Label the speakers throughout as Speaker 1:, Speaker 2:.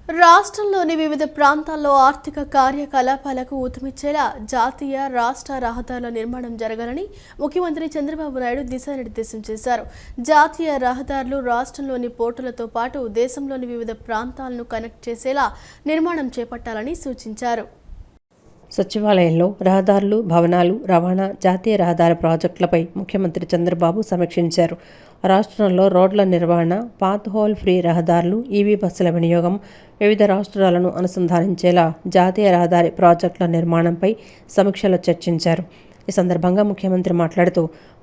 Speaker 1: రాష్ట్రంలోని వివిధ ప్రాంతాల్లో ఆర్థిక కార్యకలాపాలకు ఊతమిచ్చేలా జాతీయ రాష్ట్ర రహదారుల నిర్మాణం జరగాలని ముఖ్యమంత్రి చంద్రబాబు నాయుడు దిశానిర్దేశం చేశారు. జాతీయ రహదారులు రాష్ట్రంలోని పోర్టులతో పాటు దేశంలోని వివిధ ప్రాంతాలను కనెక్ట్ చేసేలా నిర్మాణం చేపట్టాలని సూచించారు.
Speaker 2: సచివాలయంలో రహదారులు, భవనాలు, రవాణా, జాతీయ రహదారి ప్రాజెక్టులపై ముఖ్యమంత్రి చంద్రబాబు సమీక్షించారు. రాష్ట్రంలో రోడ్ల నిర్వహణ, పాత్ హోల్ ఫ్రీ రహదారులు, ఈవీ బస్సుల వినియోగం, వివిధ రాష్ట్రాలను అనుసంధానించేలా జాతీయ రహదారి ప్రాజెక్టుల నిర్మాణంపై సమీక్షలో చర్చించారు. ఈ సందర్భంగా ముఖ్యమంత్రి మాట్లాడుతూ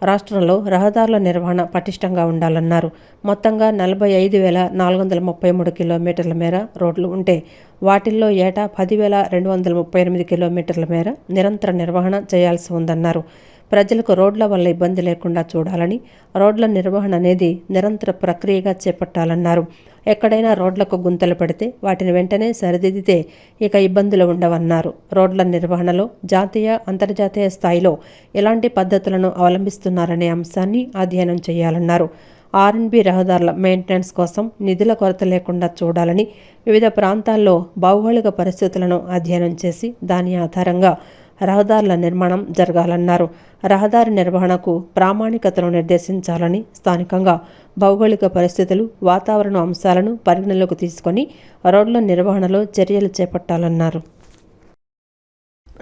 Speaker 2: రాష్ట్రంలో రహదారుల నిర్వహణ పటిష్టంగా ఉండాలన్నారు. మొత్తంగా 45,433 కిలోమీటర్ల మేర రోడ్లు ఉంటే వాటిల్లో ఏటా 10,238 కిలోమీటర్ల మేర నిరంతర నిర్వహణ చేయాల్సి ఉందన్నారు. ప్రజలకు రోడ్ల వల్ల ఇబ్బంది లేకుండా చూడాలని, రోడ్ల నిర్వహణ అనేది నిరంతర ప్రక్రియగా చేపట్టాలన్నారు. ఎక్కడైనా రోడ్లకు గుంతలు పడితే వాటిని వెంటనే సరిదిద్దితే ఇక ఇబ్బందులు ఉండవన్నారు. రోడ్ల నిర్వహణలో జాతీయ, అంతర్జాతీయ స్థాయిలో ఎలాంటి పద్ధతులను అవలంబిస్తున్నారనే అంశాన్ని అధ్యయనం చేయాలన్నారు. ఆర్ఎండ్బి రహదారుల మెయింటెనెన్స్ కోసం నిధుల కొరత లేకుండా చూడాలని, వివిధ ప్రాంతాల్లో భౌగోళిక పరిస్థితులను అధ్యయనం చేసి దాని ఆధారంగా రహదారుల నిర్మాణం జరగాలన్నారు. రహదారి నిర్వహణకు ప్రామాణికతను నిర్దేశించాలని, స్థానికంగా భౌగోళిక పరిస్థితులు, వాతావరణ అంశాలను పరిగణలోకి తీసుకొని రోడ్ల నిర్వహణలో చర్యలు చేపట్టాలన్నారు.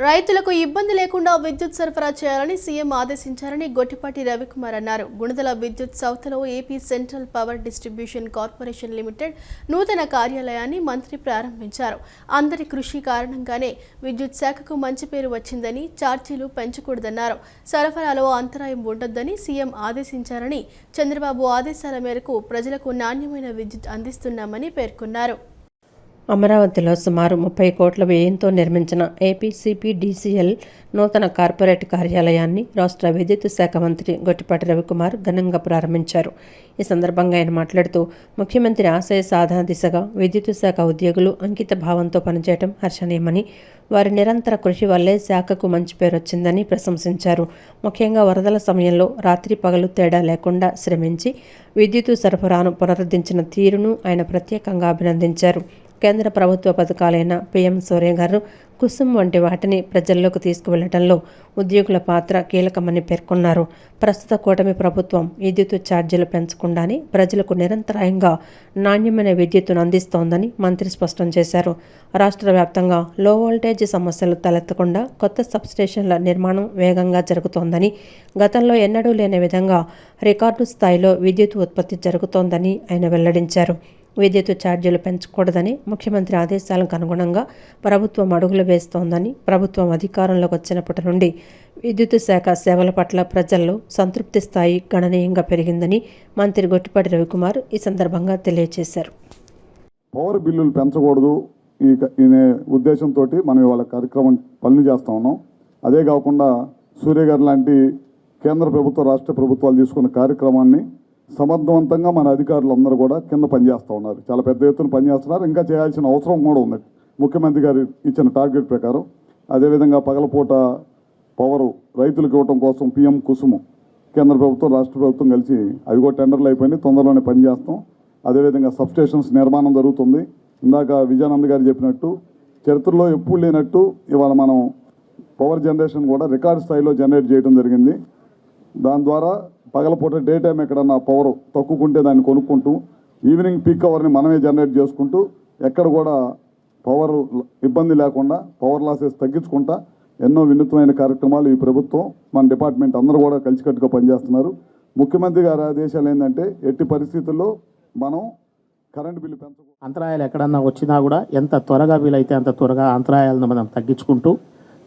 Speaker 1: రైతులకు ఇబ్బంది లేకుండా విద్యుత్ సరఫరా చేయాలని సీఎం ఆదేశించారని గొట్టిపాటి రవికుమార్ అన్నారు. గుణదల విద్యుత్ సౌత్లో AP central power distribution corporation limited నూతన కార్యాలయాన్ని మంత్రి ప్రారంభించారు. అందరి కృషి కారణంగానే విద్యుత్ శాఖకు మంచి పేరు వచ్చిందని, ఛార్జీలు పెంచకూడదన్నారు. సరఫరాలో అంతరాయం ఉండొద్దని సీఎం ఆదేశించారని, చంద్రబాబు ఆదేశాల మేరకు ప్రజలకు నాణ్యమైన విద్యుత్ అందిస్తున్నామని పేర్కొన్నారు.
Speaker 2: అమరావతిలో సుమారు 30 కోట్ల వ్యయంతో నిర్మించిన ఏపీసీపీడీసీఎల్ నూతన కార్పొరేట్ కార్యాలయాన్ని రాష్ట్ర విద్యుత్ శాఖ మంత్రి గొట్టిపాటి రవికుమార్ ఘనంగా ప్రారంభించారు. ఈ సందర్భంగా ఆయన మాట్లాడుతూ ముఖ్యమంత్రి ఆశయ సాధన దిశగా విద్యుత్ శాఖ ఉద్యోగులు అంకిత భావంతో పనిచేయడం హర్షణీయమని, వారి నిరంతర కృషి వల్లే శాఖకు మంచి పేరు వచ్చిందని ప్రశంసించారు. ముఖ్యంగా వరదల సమయంలో రాత్రి పగలు తేడా లేకుండా శ్రమించి విద్యుత్ సరఫరాను పునరుద్ధరించిన తీరును ఆయన ప్రత్యేకంగా అభినందించారు. కేంద్ర ప్రభుత్వ పథకాలైన పీఎం సూర్యఘర్, కుసుమ్ వంటి వాటిని ప్రజల్లోకి తీసుకువెళ్లడంలో ఉద్యోగుల పాత్ర కీలకమని పేర్కొన్నారు. ప్రస్తుత కూటమి ప్రభుత్వం విద్యుత్ ఛార్జీలు పెంచకుండానే ప్రజలకు నిరంతరాయంగా నాణ్యమైన విద్యుత్తును అందిస్తోందని మంత్రి స్పష్టం చేశారు. రాష్ట్ర వ్యాప్తంగా లో వోల్టేజ్ సమస్యలు తలెత్తకుండా కొత్త సబ్స్టేషన్ల నిర్మాణం వేగంగా జరుగుతోందని, గతంలో ఎన్నడూ లేని విధంగా రికార్డు స్థాయిలో విద్యుత్ ఉత్పత్తి జరుగుతోందని ఆయన వెల్లడించారు. విద్యుత్ ఛార్జీలు పెంచకూడదని ముఖ్యమంత్రి ఆదేశాలకు అనుగుణంగా ప్రభుత్వం అడుగులు వేస్తోందని, ప్రభుత్వం అధికారంలోకి వచ్చినప్పటి నుండి విద్యుత్ శాఖ సేవల పట్ల ప్రజల్లో సంతృప్తి స్థాయి గణనీయంగా పెరిగిందని మంత్రి గొట్టిపాటి రవికుమార్ ఈ సందర్భంగా తెలియజేశారు.
Speaker 3: పవర్ బిల్లులు పెంచకూడదు ఈ ఉద్దేశంతో మనం ఇవాళ కార్యక్రమం పనులు చేస్తూ ఉన్నాం. అదే కాకుండా సూర్యగారు లాంటి కేంద్ర ప్రభుత్వ, రాష్ట్ర ప్రభుత్వాలు తీసుకున్న కార్యక్రమాన్ని సమర్థవంతంగా మన అధికారులు అందరూ కూడా కింద పనిచేస్తూ ఉన్నారు. చాలా పెద్ద ఎత్తున పనిచేస్తున్నారు. ఇంకా చేయాల్సిన అవసరం కూడా ఉంది ముఖ్యమంత్రి గారు ఇచ్చిన టార్గెట్ ప్రకారం. అదేవిధంగా పగలపూట పవరు రైతులకు ఇవ్వడం కోసం పీఎం కుసుమ్ కేంద్ర ప్రభుత్వం, రాష్ట్ర ప్రభుత్వం కలిసి అవి కూడా టెండర్లు అయిపోయినాయి, తొందరలోనే పనిచేస్తాం. అదేవిధంగా సబ్స్టేషన్స్ నిర్మాణం జరుగుతుంది. ఇందాక విజయానంద్ గారు చెప్పినట్టు చరిత్రలో ఎప్పుడు లేనట్టు ఇవాళ మనం పవర్ జనరేషన్ కూడా రికార్డ్ స్థాయిలో జనరేట్ చేయడం జరిగింది. దాని ద్వారా పగలపూట డే టైం ఎక్కడన్నా పవర్ తక్కువకుంటే దాన్ని కొనుక్కుంటూ ఈవినింగ్ పీక్ అవర్ని మనమే జనరేట్ చేసుకుంటూ ఎక్కడ కూడా పవర్ ఇబ్బంది లేకుండా పవర్ లాసెస్ తగ్గించుకుంటా ఎన్నో వినూత్నమైన కార్యక్రమాలు ఈ ప్రభుత్వం, మన డిపార్ట్మెంట్ అందరూ కూడా కలిసికట్టుగా పనిచేస్తున్నారు. ముఖ్యమంత్రి గారి ఆదేశాలు ఏంటంటే ఎట్టి పరిస్థితుల్లో మనం కరెంటు బిల్లు పెంచకూడదు.
Speaker 4: అంతరాయాలు ఎక్కడన్నా వచ్చినా కూడా ఎంత త్వరగా వీలైతే అంత త్వరగా అంతరాయాలను మనం తగ్గించుకుంటూ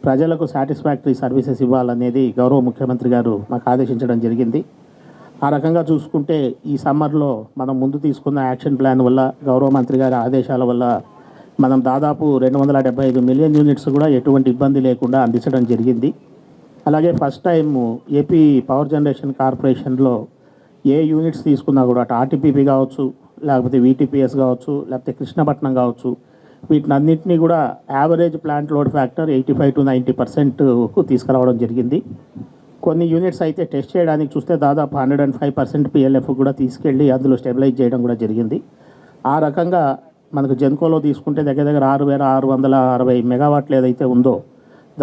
Speaker 4: ప్రజలకు సాటిస్ఫాక్టరీ సర్వీసెస్ ఇవ్వాలనేది గౌరవ ముఖ్యమంత్రి గారు మాకు ఆదేశించడం జరిగింది. ఆ రకంగా చూసుకుంటే ఈ సమ్మర్లో మనం ముందు తీసుకున్న యాక్షన్ ప్లాన్ వల్ల, గౌరవ మంత్రి గారి ఆదేశాల వల్ల మనం దాదాపు 275 మిలియన్ యూనిట్స్ కూడా ఎటువంటి ఇబ్బంది లేకుండా అందించడం జరిగింది. అలాగే first time AP power generation కార్పొరేషన్లో ఏ యూనిట్స్ తీసుకున్నా కూడా అటు ఆర్టీపీపీ కావచ్చు, లేకపోతే వీటీపీఎస్ కావచ్చు, లేకపోతే కృష్ణపట్నం కావచ్చు, వీటినన్నింటినీ కూడా average plant load factor 85 to 90% తీసుకురావడం జరిగింది. కొన్ని యూనిట్స్ అయితే టెస్ట్ చేయడానికి చూస్తే దాదాపు 105% PLF కూడా తీసుకెళ్ళి అందులో స్టెబిలైజ్ చేయడం కూడా జరిగింది. ఆ రకంగా మనకు జెన్కోలో తీసుకుంటే దగ్గర దగ్గర 6,660 మెగావాట్లు ఏదైతే ఉందో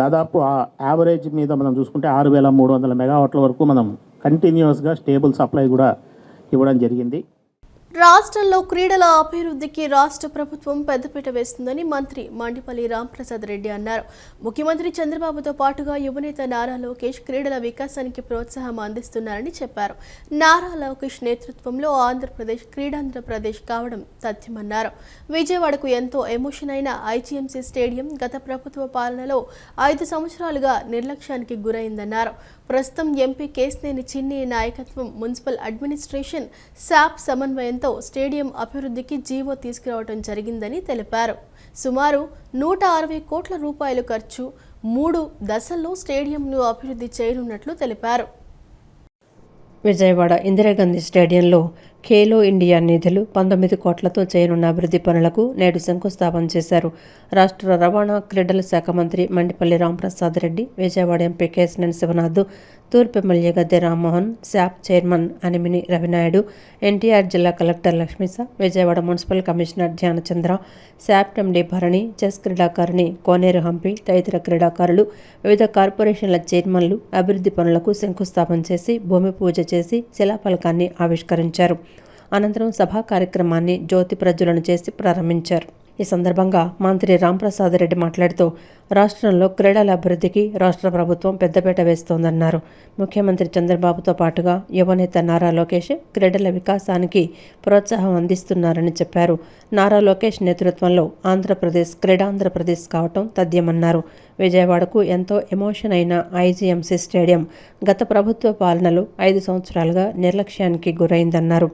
Speaker 4: దాదాపు ఆ యావరేజ్ మీద మనం చూసుకుంటే 6,300 మెగావాట్ల వరకు మనం కంటిన్యూస్గా స్టేబుల్ సప్లై కూడా ఇవ్వడం జరిగింది.
Speaker 1: రాష్ట్రంలో క్రీడల అభివృద్ధికి రాష్ట్ర ప్రభుత్వం పెద్దపీట వేస్తుందని మంత్రి మండిపల్లి రాంప్రసాద్ రెడ్డి అన్నారు. ముఖ్యమంత్రి చంద్రబాబుతో పాటుగా యువనేత నారా లోకేష్ క్రీడల వికాసానికి ప్రోత్సాహం అందిస్తున్నారని చెప్పారు. నారా లోకేష్ నేతృత్వంలో ఆంధ్రప్రదేశ్ క్రీడాంధ్రప్రదేశ్ కావడం తథ్యమన్నారు. విజయవాడకు ఎంతో ఎమోషన్ అయిన ఐజీఎంసీ స్టేడియం గత ప్రభుత్వ పాలనలో 5 సంవత్సరాలుగా నిర్లక్ష్యానికి గురైందన్నారు. ప్రస్తుతం ఎంపీ కేశినేని చిన్ని నాయకత్వం మున్సిపల్ అడ్మినిస్ట్రేషన్ శాప్ సమన్వయంతో స్టేడియం అభివృద్ధికి జీవో తీసుకురావడం జరిగిందని తెలిపారు. సుమారు 160 కోట్ల రూపాయలు ఖర్చు 3 దశల్లో స్టేడియంను అభివృద్ధి చేయనున్నట్లు తెలిపారు.
Speaker 2: విజయవాడ ఇందిరాగాంధీ స్టేడియంలో ఖేలో ఇండియా నిధులు 19 కోట్లతో చేయనున్న అభివృద్ధి పనులకు నేడు శంకుస్థాపన చేశారు. రాష్ట్ర రవాణా క్రీడల శాఖ మంత్రి మండిపల్లి రాంప్రసాద్ రెడ్డి, విజయవాడ ఎంపీ కేశినేని శివనాథ్, తూర్పు ఎమ్మెల్యే గద్దె రామ్మోహన్, శాప్ చైర్మన్ అనిమిని రవినాయుడు, ఎన్టీఆర్ జిల్లా collector Lakshmisha, Vijayawada municipal commissioner Dhyanachandra, SAAP MD Bharani, chess క్రీడాకారిణి కోనేరు హంపి తదితర క్రీడాకారులు, వివిధ కార్పొరేషన్ల చైర్మన్లు అభివృద్ధి పనులకు శంకుస్థాపన చేసి భూమి పూజ చేసి శిలాఫలకాన్ని ఆవిష్కరించారు. అనంతరం సభా కార్యక్రమాన్ని జ్యోతి ప్రజ్వలన చేసి ప్రారంభించారు. ఈ సందర్భంగా మంత్రి రాంప్రసాద్ రెడ్డి మాట్లాడుతూ రాష్ట్రంలో క్రీడల అభివృద్ధికి రాష్ట్ర ప్రభుత్వం పెద్దపీట వేస్తోందన్నారు. ముఖ్యమంత్రి చంద్రబాబుతో పాటుగా యువనేత నారా లోకేష్ క్రీడల వికాసానికి ప్రోత్సాహం అందిస్తున్నారని చెప్పారు. నారా లోకేష్ నేతృత్వంలో ఆంధ్రప్రదేశ్ క్రీడాంధ్రప్రదేశ్ కావటం తథ్యమన్నారు. విజయవాడకు ఎంతో ఎమోషన్ అయిన ఐజీఎంసీ స్టేడియం గత ప్రభుత్వ పాలనలో 5 సంవత్సరాలుగా నిర్లక్ష్యానికి గురైందన్నారు.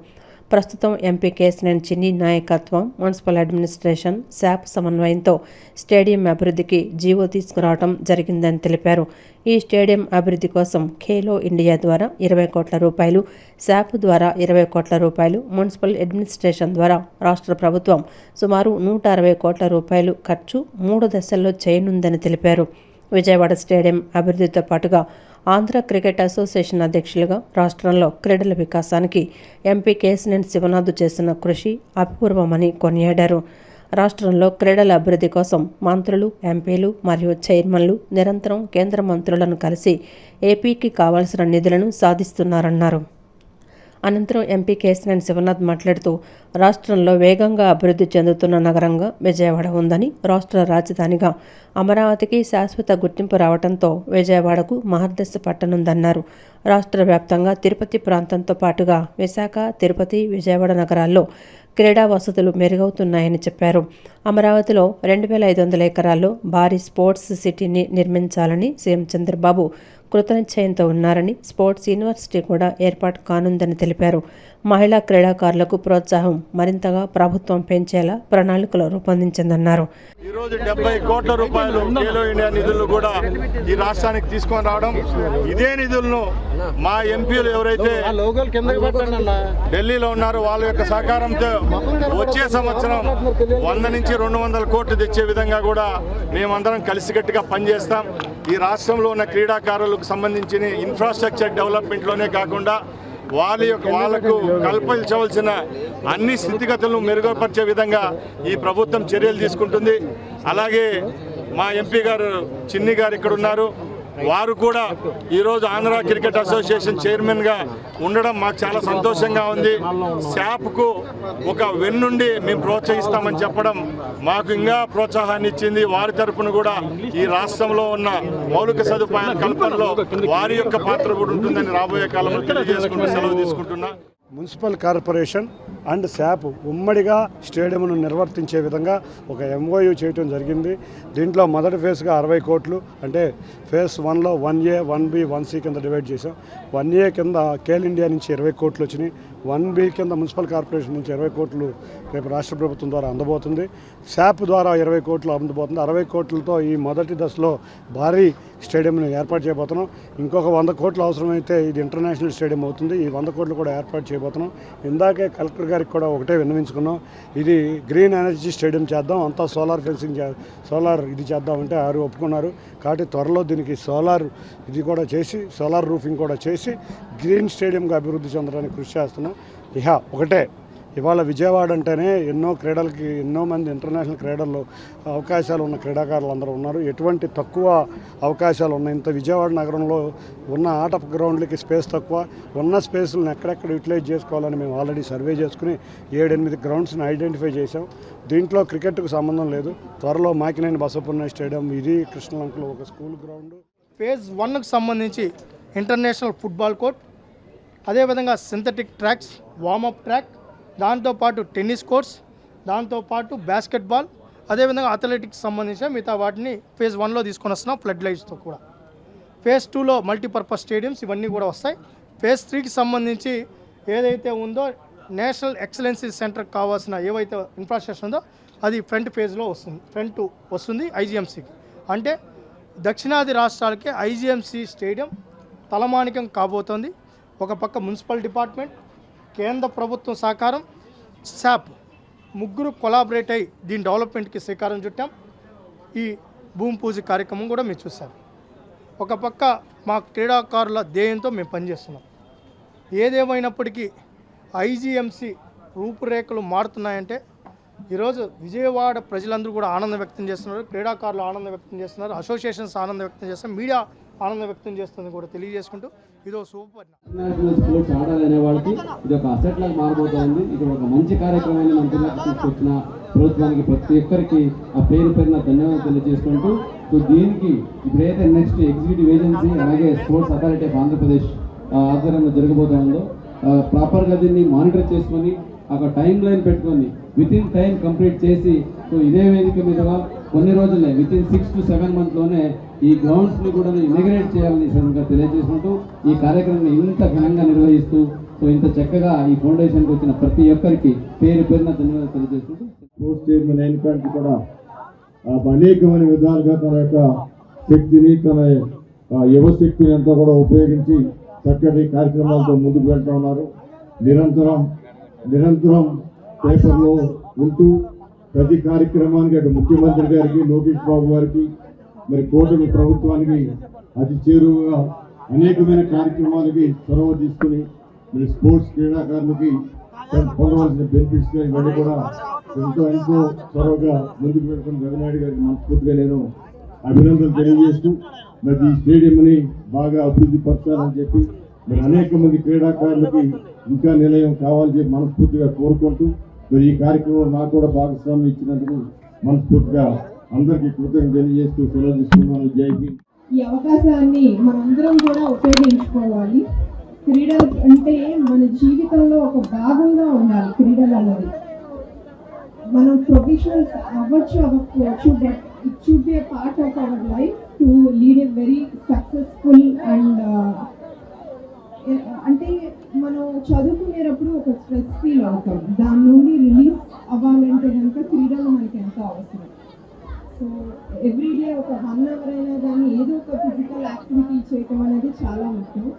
Speaker 2: ప్రస్తుతం ఎంపీ కేశినేని చిన్ని నాయకత్వం మున్సిపల్ అడ్మినిస్ట్రేషన్ శాప్ సమన్వయంతో స్టేడియం అభివృద్ధికి జీవో తీసుకురావడం జరిగిందని తెలిపారు. ఈ స్టేడియం అభివృద్ధి కోసం ఖేలో ఇండియా ద్వారా 20 కోట్ల రూపాయలు, శాప్ ద్వారా 20 కోట్ల రూపాయలు, మున్సిపల్ అడ్మినిస్ట్రేషన్ ద్వారా రాష్ట్ర ప్రభుత్వం సుమారు 160 కోట్ల రూపాయలు ఖర్చు 3 దశల్లో చేయనుందని తెలిపారు. విజయవాడ స్టేడియం అభివృద్ధితో పాటుగా ఆంధ్ర క్రికెట్ అసోసియేషన్ అధ్యక్షులుగా రాష్ట్రంలో క్రీడల వికాసానికి ఎంపీ కేశినేని శివనాథ్ చేసిన కృషి అపూర్వమని కొనియాడారు. రాష్ట్రంలో క్రీడల అభివృద్ధి కోసం మంత్రులు, ఎంపీలు మరియు చైర్మన్లు నిరంతరం కేంద్ర మంత్రులను కలిసి ఏపీకి కావాల్సిన నిధులను సాధిస్తున్నారన్నారు. అనంతరం ఎంపీ కేశినేని శివనాథ్ మాట్లాడుతూ రాష్ట్రంలో వేగంగా అభివృద్ధి చెందుతున్న నగరంగా విజయవాడ ఉందని, రాష్ట్ర రాజధానిగా అమరావతికి శాశ్వత గుర్తింపు రావడంతో విజయవాడకు మహర్దశ పట్టనుందన్నారు. రాష్ట్ర వ్యాప్తంగా తిరుపతి ప్రాంతంతో పాటుగా విశాఖ, తిరుపతి, విజయవాడ నగరాల్లో క్రీడా వసతులు మెరుగవుతున్నాయని చెప్పారు. అమరావతిలో 2,500 ఎకరాల్లో భారీ స్పోర్ట్స్ సిటీని నిర్మించాలని సీఎం చంద్రబాబు కృతనిశ్చయంతో ఉన్నారని, స్పోర్ట్స్ యూనివర్సిటీ కూడా ఏర్పాటు కానుందని తెలిపారు. మహిళా క్రీడాకారులకు ప్రోత్సాహం మరింతగా ప్రభుత్వం పెంచేలా ప్రణాళికలు రూపొందించిందన్నారు.
Speaker 5: ఈరోజు 70 కోట్ల రూపాయలు ఖేలో ఇండియా నిధులను కూడా ఈ రాష్ట్రానికి తీసుకొని రావడం, ఇదే నిధులను మా ఎంపీలు ఎవరైతే ఢిల్లీలో ఉన్నారో వాళ్ళ యొక్క సహకారంతో వచ్చే సంవత్సరం 100 నుంచి 200 కోట్లు తెచ్చే విధంగా కూడా మేమందరం కలిసికట్టుగా పనిచేస్తాం. ఈ రాష్ట్రంలో ఉన్న క్రీడాకారులకు సంబంధించిన ఇన్ఫ్రాస్ట్రక్చర్ డెవలప్మెంట్లోనే కాకుండా వాళ్ళకు కల్పించవలసిన అన్ని స్థితిగతులను మెరుగుపరిచే విధంగా ఈ ప్రభుత్వం చర్యలు తీసుకుంటుంది. అలాగే మా ఎంపీ గారు చిన్ని గారు ఇక్కడ ఉన్నారు. వారు కూడా ఈరోజు ఆంధ్ర క్రికెట్ అసోసియేషన్ చైర్మన్గా ఉండడం మాకు చాలా సంతోషంగా ఉంది. శాప్కు ఒక వెన్నుండి మేము ప్రోత్సహిస్తామని చెప్పడం మాకు ఇంకా ప్రోత్సాహాన్ని ఇచ్చింది. వారి తరపున కూడా ఈ రాష్ట్రంలో ఉన్న మౌలిక సదుపాయాల కల్పనలో వారి యొక్క పాత్ర కూడా ఉంటుందని రాబోయే కాలంలో తెలియజేసుకుంటూ సెలవు తీసుకుంటున్నా.
Speaker 6: మున్సిపల్ కార్పొరేషన్ అండ్ శాప్ ఉమ్మడిగా స్టేడియంను నిర్వర్తించే విధంగా ఒక ఎంఓయూ చేయడం జరిగింది. దీంట్లో మొదటి ఫేజ్గా 60 కోట్లు, అంటే ఫేజ్ 1లో 1A, 1B, 1C కింద డివైడ్ చేసాం. 1A కింద ఖేల్ ఇండియా నుంచి 20 కోట్లు వచ్చినాయి. 1B కింద మున్సిపల్ కార్పొరేషన్ నుంచి 20 కోట్లు రేపు రాష్ట్ర ప్రభుత్వం ద్వారా అందబోతుంది. శాప్ ద్వారా 20 కోట్లు అందబోతుంది. 60 కోట్లతో ఈ మొదటి దశలో భారీ స్టేడియంను ఏర్పాటు చేయబోతున్నాం. ఇంకొక 100 కోట్లు అవసరమైతే ఇది ఇంటర్నేషనల్ స్టేడియం అవుతుంది. ఈ 100 కోట్లు కూడా ఏర్పాటు చేయబోతున్నాం. ఇందాకే కలెక్టర్ గారికి కూడా ఒకటే విన్నవించుకున్నాం, ఇది గ్రీన్ ఎనర్జీ స్టేడియం చేద్దాం, అంతా సోలార్ ఫెన్సింగ్ సోలార్ ఇది చేద్దామంటే వారు ఒప్పుకున్నారు. కాబట్టి త్వరలో దీనికి సోలార్ ఇది కూడా చేసి, సోలార్ రూఫింగ్ కూడా చేసి గ్రీన్ స్టేడియంగా అభివృద్ధి చెందడానికి కృషి చేస్తున్నాం. ఒకటే ఇవాళ విజయవాడ అంటేనే ఎన్నో క్రీడలకి ఎన్నో మంది ఇంటర్నేషనల్ క్రీడల్లో అవకాశాలు ఉన్న క్రీడాకారులు అందరూ ఉన్నారు. ఎటువంటి తక్కువ అవకాశాలు ఉన్నాయి. ఇంత విజయవాడ నగరంలో ఉన్న ఆట గ్రౌండ్లకి స్పేస్ తక్కువ, ఉన్న స్పేస్లను ఎక్కడెక్కడ యూటిలైజ్ చేసుకోవాలని మేము ఆల్రెడీ సర్వే చేసుకుని 7-8 గ్రౌండ్స్ని ఐడెంటిఫై చేసాం. దీంట్లో క్రికెట్కు సంబంధం లేదు. త్వరలో మాకినేని బసవపున్నయ్య స్టేడియం, ఇది కృష్ణలంకలో ఒక స్కూల్ గ్రౌండ్.
Speaker 7: ఫేజ్ 1కు సంబంధించి ఇంటర్నేషనల్ ఫుట్బాల్ కోర్ట్, అదేవిధంగా సింథటిక్ ట్రాక్స్, వార్మప్ ట్రాక్, దాంతోపాటు టెన్నిస్ కోర్ట్స్, దాంతోపాటు బాస్కెట్బాల్, అదేవిధంగా అథ్లెటిక్స్ సంబంధించిన మిగతా వాటిని ఫేజ్ 1లో తీసుకొని వస్తున్నాం ఫ్లడ్ లైట్స్తో కూడా. ఫేజ్ 2లో మల్టీపర్పస్ స్టేడియంస్ ఇవన్నీ కూడా వస్తాయి. ఫేజ్ 3కి సంబంధించి ఏదైతే ఉందో నేషనల్ ఎక్సలెన్సీ సెంటర్కి కావాల్సిన ఏవైతే ఇన్ఫ్రాస్ట్రక్చర్ ఉందో అది ఫ్రంట్ వస్తుంది ఐజీఎంసీకి. అంటే దక్షిణాది రాష్ట్రాలకి ఐజీఎంసీ స్టేడియం తలమానికం కాబోతోంది. ఒక పక్క మున్సిపల్ డిపార్ట్మెంట్, కేంద్ర ప్రభుత్వం సహకారం, శాప్ ముగ్గురు కొలాబరేట్ అయ్యి దీని డెవలప్మెంట్కి శ్రీకారం చుట్టాం. ఈ భూమి పూజ కార్యక్రమం కూడా మీరు చూశారు. ఒక పక్క మా క్రీడాకారుల ధ్యేయంతో మేము పనిచేస్తున్నాం. ఏదేమైనప్పటికీ ఐజీఎంసీ రూపురేఖలు మారుతున్నాయంటే ఈరోజు విజయవాడ ప్రజలందరూ కూడా ఆనందం వ్యక్తం చేస్తున్నారు, క్రీడాకారులు ఆనందం వ్యక్తం చేస్తున్నారు, అసోసియేషన్స్ ఆనందం వ్యక్తం చేస్తున్నారు, మీడియా ఆనందం వ్యక్తం చేస్తుంది కూడా తెలియజేసుకుంటూ ఇదో సూపర్.
Speaker 8: ఇంటర్నేషనల్ స్పోర్ట్స్ ఆడాలనే వాళ్ళకి ఇది ఒక అసెట్ లాగా మారబోతోంది. ఇక్కడ ఒక మంచి కార్యక్రమాన్ని మన జిల్లాకు తీసుకొచ్చిన ప్రభుత్వానికి ప్రతి ఒక్కరికి ఆ పేరున ధన్యవాదాలు తెలియజేసుకుంటూ, సో దీనికి ఇప్పుడైతే నెక్స్ట్ ఎగ్జిక్యూటివ్ ఏజెన్సీ అలాగే స్పోర్ట్స్ అథారిటీ ఆఫ్ ఆంధ్రప్రదేశ్ ఆధ్వర్యంలో జరగబోతుందో ప్రాపర్గా దీన్ని మానిటర్ చేసుకొని ఒక టైం లైన్ పెట్టుకొని వితిన్ టైం కంప్లీట్ చేసి, సో ఇదే వేదిక మీదుగా కొన్ని రోజులే వితిన్ 6 to 7 monthsలోనే ఈ గ్రౌండ్స్ని కూడా ఇనాగ్రేట్ చేయాలని సందర్భంగా తెలియజేసుకుంటూ ఈ కార్యక్రమాన్ని ఇంత ఘనంగా నిర్వహిస్తూ, సో ఇంత చక్కగా ఈ ఫౌండేషన్కి వచ్చిన ప్రతి ఒక్కరికి పేరున ధన్యవాదాలు తెలియజేసుకుంటూ,
Speaker 9: స్పోర్ట్స్ చైర్మన్ అయినటువంటి కూడా అనేకమైన విధాలుగా తన యొక్క శక్తిని, తన యువశక్తిని అంతా కూడా ఉపయోగించి చక్కటి కార్యక్రమాలతో ముందుకు వెళ్తూ ఉన్నారు. నిరంతరం పేపర్లో ఉంటూ ప్రతి కార్యక్రమానికి అటు ముఖ్యమంత్రి గారికి, లోకేష్ బాబు గారికి, మరి కూటమి ప్రభుత్వానికి అతి చేరువుగా అనేకమైన కార్యక్రమాలకి చొరవ తీసుకుని మరి స్పోర్ట్స్ క్రీడాకారులకి పొందవలసిన బెనిఫిట్స్ ఇవన్నీ కూడా ఎంతో చొరవగా ముందుకు వెళ్తున్న రవినాయుడు గారికి మనస్ఫూర్తిగా నేను అభినందనలు తెలియజేస్తూ, మరి ఈ స్టేడియంని బాగా అభివృద్ధి పరచాలని చెప్పి మరి అనేక మంది క్రీడాకారులకి ఇంకా నిలయం కావాలని చెప్పి మనస్ఫూర్తిగా కోరుకుంటూ, మరి ఈ కార్యక్రమంలో నాకు కూడా భాగస్వామ్యం ఇచ్చినందుకు మనస్ఫూర్తిగా అందరికీ కృతజ్ఞతలు తెలియజేస్తూ సెలవు తీసుకున్నాను. జై హింద్.
Speaker 10: ఈ అవకాశాన్ని మనందరం కూడా ఉపయోగించుకోవాలి. క్రీడలు అంటే మన జీవితంలో ఒక భాగంగా ఉండాలి. క్రీడలు అన్నది మనం ప్రొఫెషనల్స్ అవ్వచ్చు, but it should be a part of our life to lead a very successful and అంటే మనం చదువుకునేటప్పుడు ఒక స్ట్రెస్ ఫీల్ అవుతాం, దాని నుండి రిలీఫ్ అవ్వాలంటే కనుక క్రీడలు మనకి ఎంతో అవసరం. సో ఎవ్రీడే ఒక 1 hour అయినా కానీ ఏదో ఒక ఫిజికల్ యాక్టివిటీ చేయటం అనేది చాలా ముఖ్యం.